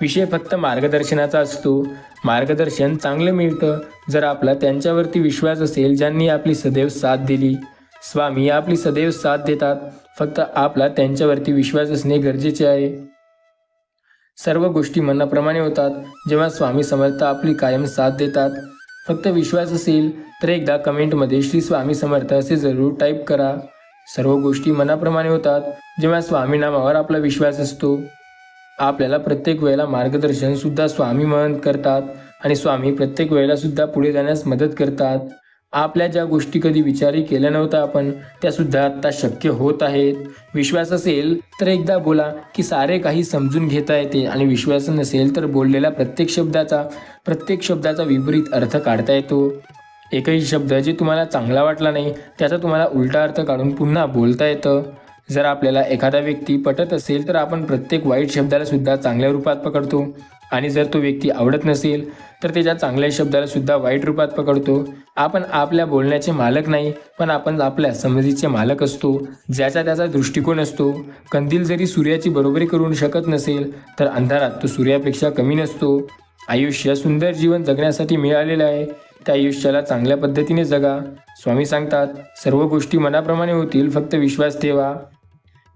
विषय फक्त मार्गदर्शनाचा असतो. मार्गदर्शन चांगलं मिळतं जर आपला त्यांच्यावरती विश्वास असेल ज्यांनी आपली सदैव साथ दिली. स्वामी आपली सदैव साथ देतात, फक्त आपला त्यांच्यावरती विश्वास असणे गरजेचे आहे. सर्व गोष्टी मनाप्रमाणे होतात जेव्हा स्वामी समर्थ आपली कायम साथ देतात. फक्त विश्वास असेल तर एकदा कमेंटमध्ये श्री स्वामी समर्थ असे जरूर टाईप करा. सर्व गोष्टी मनाप्रमाणे होतात जेव्हा स्वामी नामावर आपला विश्वास असतो. आपल्याला प्रत्येक वेळेला मार्गदर्शन सुद्धा स्वामी मदत करतात आणि स्वामी प्रत्येक वेळेला सुद्धा पुढे जाण्यास मदत करतात. आपल्या ज्या गोष्टी कधी विचारही केल्या नव्हत्या आपण, त्या सुद्धा आत्ता शक्य होत आहेत. विश्वास असेल तर एकदा बोला की सारे काही समजून घेता येते, आणि विश्वास नसेल तर बोललेल्या प्रत्येक शब्दाचा विपरीत अर्थ काढता येतो. एकही शब्द जे तुम्हाला चांगला वाटला नाही त्याचा तुम्हाला उलटा अर्थ काढून पुन्हा बोलता येतं. जर आपल्याला एखादा व्यक्ती पटत असेल तर आपण प्रत्येक वाईट शब्दाला सुद्धा चांगल्या रूपात पकडतो, आणि जर तो व्यक्ती आवडत नसेल तर त्याच्या चांगल्या शब्दाला सुद्धा वाईट रूपात पकडतो. आपण आपल्या बोलण्याचे मालक नाही, पण आपण आपल्या समजुतीचे मालक असतो. ज्याचा त्याचा दृष्टिकोन असतो. कंदील जरी सूर्याची बरोबरी करू शकत नसेल तर अंधारात तो सूर्यापेक्षा कमी नसतो. आयुष्य सुंदर जीवन जगण्यासाठी मिळालेलं आहे, त्या आयुष्याला चांगल्या पद्धतीने जगा. स्वामी सांगतात, सर्व गोष्टी मनाप्रमाणे होतील, फक्त विश्वास ठेवा.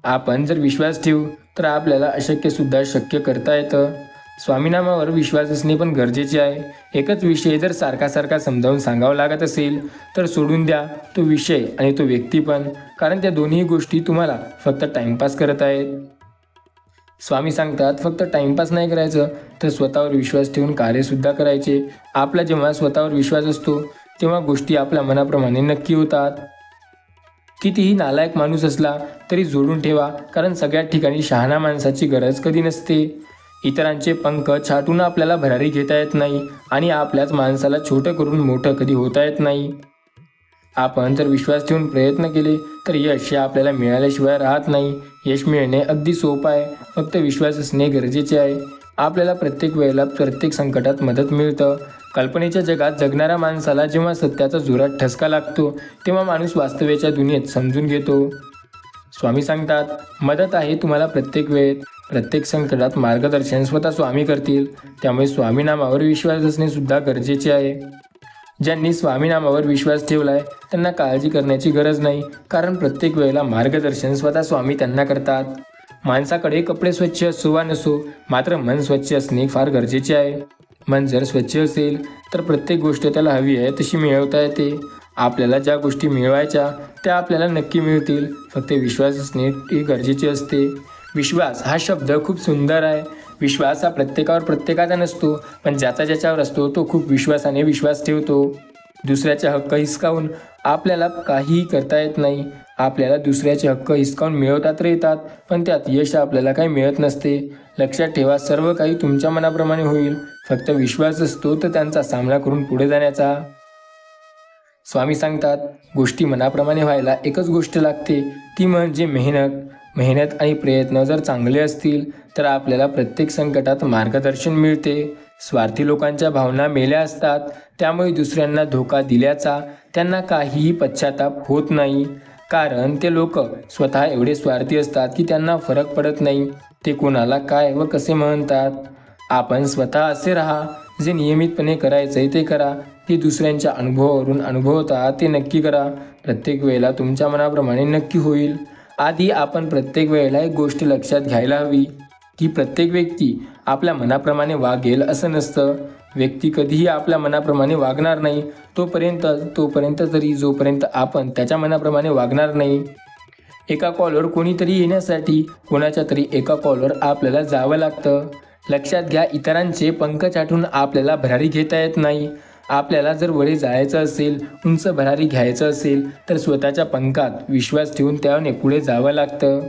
आपण जर विश्वास ठेवू तर आपल्याला अशक्य सुद्धा शक्य करता येतं. स्वामीनामावर विश्वास असणे पण गरजेचे आहे. एकच विषय जर सारखा समजावून सांगावा लागत असेल तर सोडून द्या तो विषय आणि तो व्यक्ती पण, कारण त्या दोन्ही गोष्टी तुम्हाला फक्त टाइमपास करत आहेत. स्वामी सांगतात, फक्त टाइमपास नाही करायचं तर स्वतःवर विश्वास ठेवून कार्यसुद्धा करायचे. आपला जेव्हा स्वतःवर विश्वास असतो तेव्हा गोष्टी आपल्या मनाप्रमाणे नक्की होतात. कितीही नालायक माणूस असला तरी जोडून ठेवा, कारण सगळ्यात ठिकाणी शहाणा माणसाची गरज कधी नसते. इतरांचे पंख छाटून आपल्याला भरारी घेता येत नाही, आणि आपल्याच माणसाला छोटं करून मोठं कधी होता येत नाही. आपण जर विश्वास ठेवून प्रयत्न केले तर यश हे आपल्याला मिळाल्याशिवाय राहत नाही. यश मिळणे अगदी सोपं आहे, फक्त विश्वास असणे गरजेचे आहे. आपल्याला प्रत्येक वेळेला प्रत्येक संकटात मदत मिळतं. कल्पनेच्या जगात जगणाऱ्या माणसाला जेव्हा सत्याचा जोरात ठसका लागतो तेव्हा माणूस वास्तव्याच्या दुनियेत समजून घेतो. स्वामी सांगतात, मदत आहे तुम्हाला प्रत्येक वेळेत, प्रत्येक संकटात मार्गदर्शन स्वतः स्वामी करतील. त्यामुळे स्वामी नामावर विश्वास असणे सुद्धा गरजेचे आहे. ज्यांनी स्वामी नामावर विश्वास ठेवलाय त्यांना काळजी करण्याची गरज नाही, कारण प्रत्येक वेळेला मार्गदर्शन स्वतः स्वामी त्यांना करतात. माणसाकडे कपडे स्वच्छ असो वा नसो, मात्र मन स्वच्छ असणे फार गरजेचे आहे. मन जर स्वच्छ असेल तर प्रत्येक गोष्ट त्याला हवी आहे तशी मिळवता येते. आपल्याला ज्या गोष्टी मिळवायच्या त्या आपल्याला नक्की मिळतील, फक्त विश्वास असणे हे गरजेचे असते. विश्वास हा शब्द खूप सुंदर आहे. विश्वास हा प्रत्येकाचा नसतो, पण ज्याच्यावर असतो तो खूप विश्वासाने विश्वास ठेवतो. दुसऱ्याचे हक्क हिसकावून आपल्याला काहीही करता येत नाही. आपल्याला दुसऱ्याचे हक्क हिसकावून मिळवता तर येतात, पण त्यात यश आपल्याला काही मिळत नसते. लक्षात ठेवा, सर्व काही तुमच्या मनाप्रमाणे होईल, फक्त विश्वास असतो तर त्यांचा सामना करून पुढे जाण्याचा. स्वामी सांगतात, गोष्टी मनाप्रमाणे व्हायला एकच गोष्ट लागते, ती म्हणजे मेहनत आणि प्रयत्न जर चांगले असतील तर आपल्याला प्रत्येक संकटात मार्गदर्शन मिळते. स्वार्थी लोकांच्या भावना मेल्या असतात, त्यामुळे दुसऱ्यांना धोका दिल्याचा त्यांना काहीही पश्चाताप होत नाही, कारण ते लोक स्वतः एवढे स्वार्थी असतात की त्यांना फरक पडत नाही ते कोणाला काय व कसे म्हणतात. आपण स्वतः असे राहा, जे नियमितपणे करायचे ते करा, ते दुसऱ्यांच्या अनुभवावरून अनुभवता ते नक्की करा. प्रत्येक वेळेला तुमच्या मनाप्रमाणे नक्की होईल. आधी आपण प्रत्येक वेळेला एक गोष्ट लक्षात घ्यायला हवी की प्रत्येक व्यक्ती आपल्या मनाप्रमाणे वागेल असं नसतं. व्यक्ती कधीही आपल्या मनाप्रमाणे वागणार नाही जोपर्यंत आपण त्याच्या मनाप्रमाणे वागणार नाही. एका कॉलवर कोणीतरी येण्यासाठी कोणाच्या तरी एका कॉलवर आपल्याला जावं लागतं. लक्षात घ्या, इतरांचे पंख चाटून आपल्याला भरारी घेता येत नाही. आपल्याला जर वरे जायचं असेल, उंच भरारी घ्यायचं असेल तर स्वतःच्या पंखात विश्वास ठेवून त्याने पुढे जावं लागतं.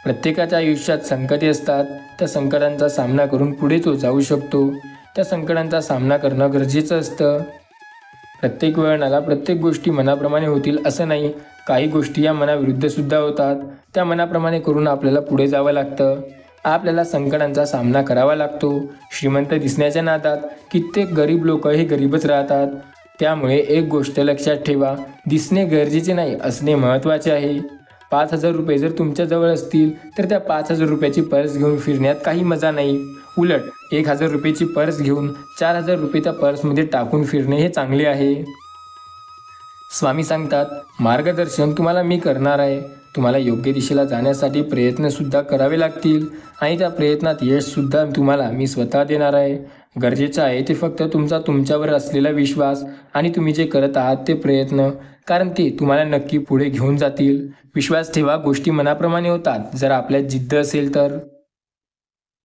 प्रत्येकाच्या आयुष्यात संकटे असतात. त्या संकटांचा सामना करून पुढे तो जाऊ शकतो. त्या संकटांचा सामना करणं गरजेचं असतं. प्रत्येक वळणाला प्रत्येक गोष्टी मनाप्रमाणे होतील असं नाही. काही गोष्टी या मनाविरुद्ध सुद्धा होतात. त्या मनाप्रमाणे करून आपल्याला पुढे जावं लागतं. आपल्याला संकटांचा सामना करावा लागतो. श्रीमंत दिसण्याच्या नादात कित्येक गरीब लोक हे गरीबच राहतात. त्यामुळे एक गोष्ट लक्षात ठेवा, दिसणे गरजेचे नाही, असणे महत्त्वाचे आहे. 5,000 रुपये जर तुमच्याजवळ असतील तर त्या 5,000 रुपयाची पर्स घेऊन फिरण्यात काही मजा नाही. उलट 1,000 रुपयाची पर्स घेऊन 4,000 रुपये त्या पर्समध्ये टाकून फिरणे हे चांगले आहे. स्वामी सांगतात, मार्गदर्शन तुम्हाला मी करणार आहे. तुम्हाला योग्य दिशेला जाण्यासाठी प्रयत्नसुद्धा करावे लागतील आणि त्या प्रयत्नात यशसुद्धा तुम्हाला मी स्वतः देणार आहे. गरजेचं आहे ते फक्त तुमच्यावर असलेला विश्वास आणि तुम्ही जे करत आहात ते प्रयत्न, कारण ते तुम्हाला नक्की पुढे घेऊन जातील. विश्वास ठेवा, गोष्टी मनाप्रमाणे होतात जर आपल्यात जिद्द असेल तर.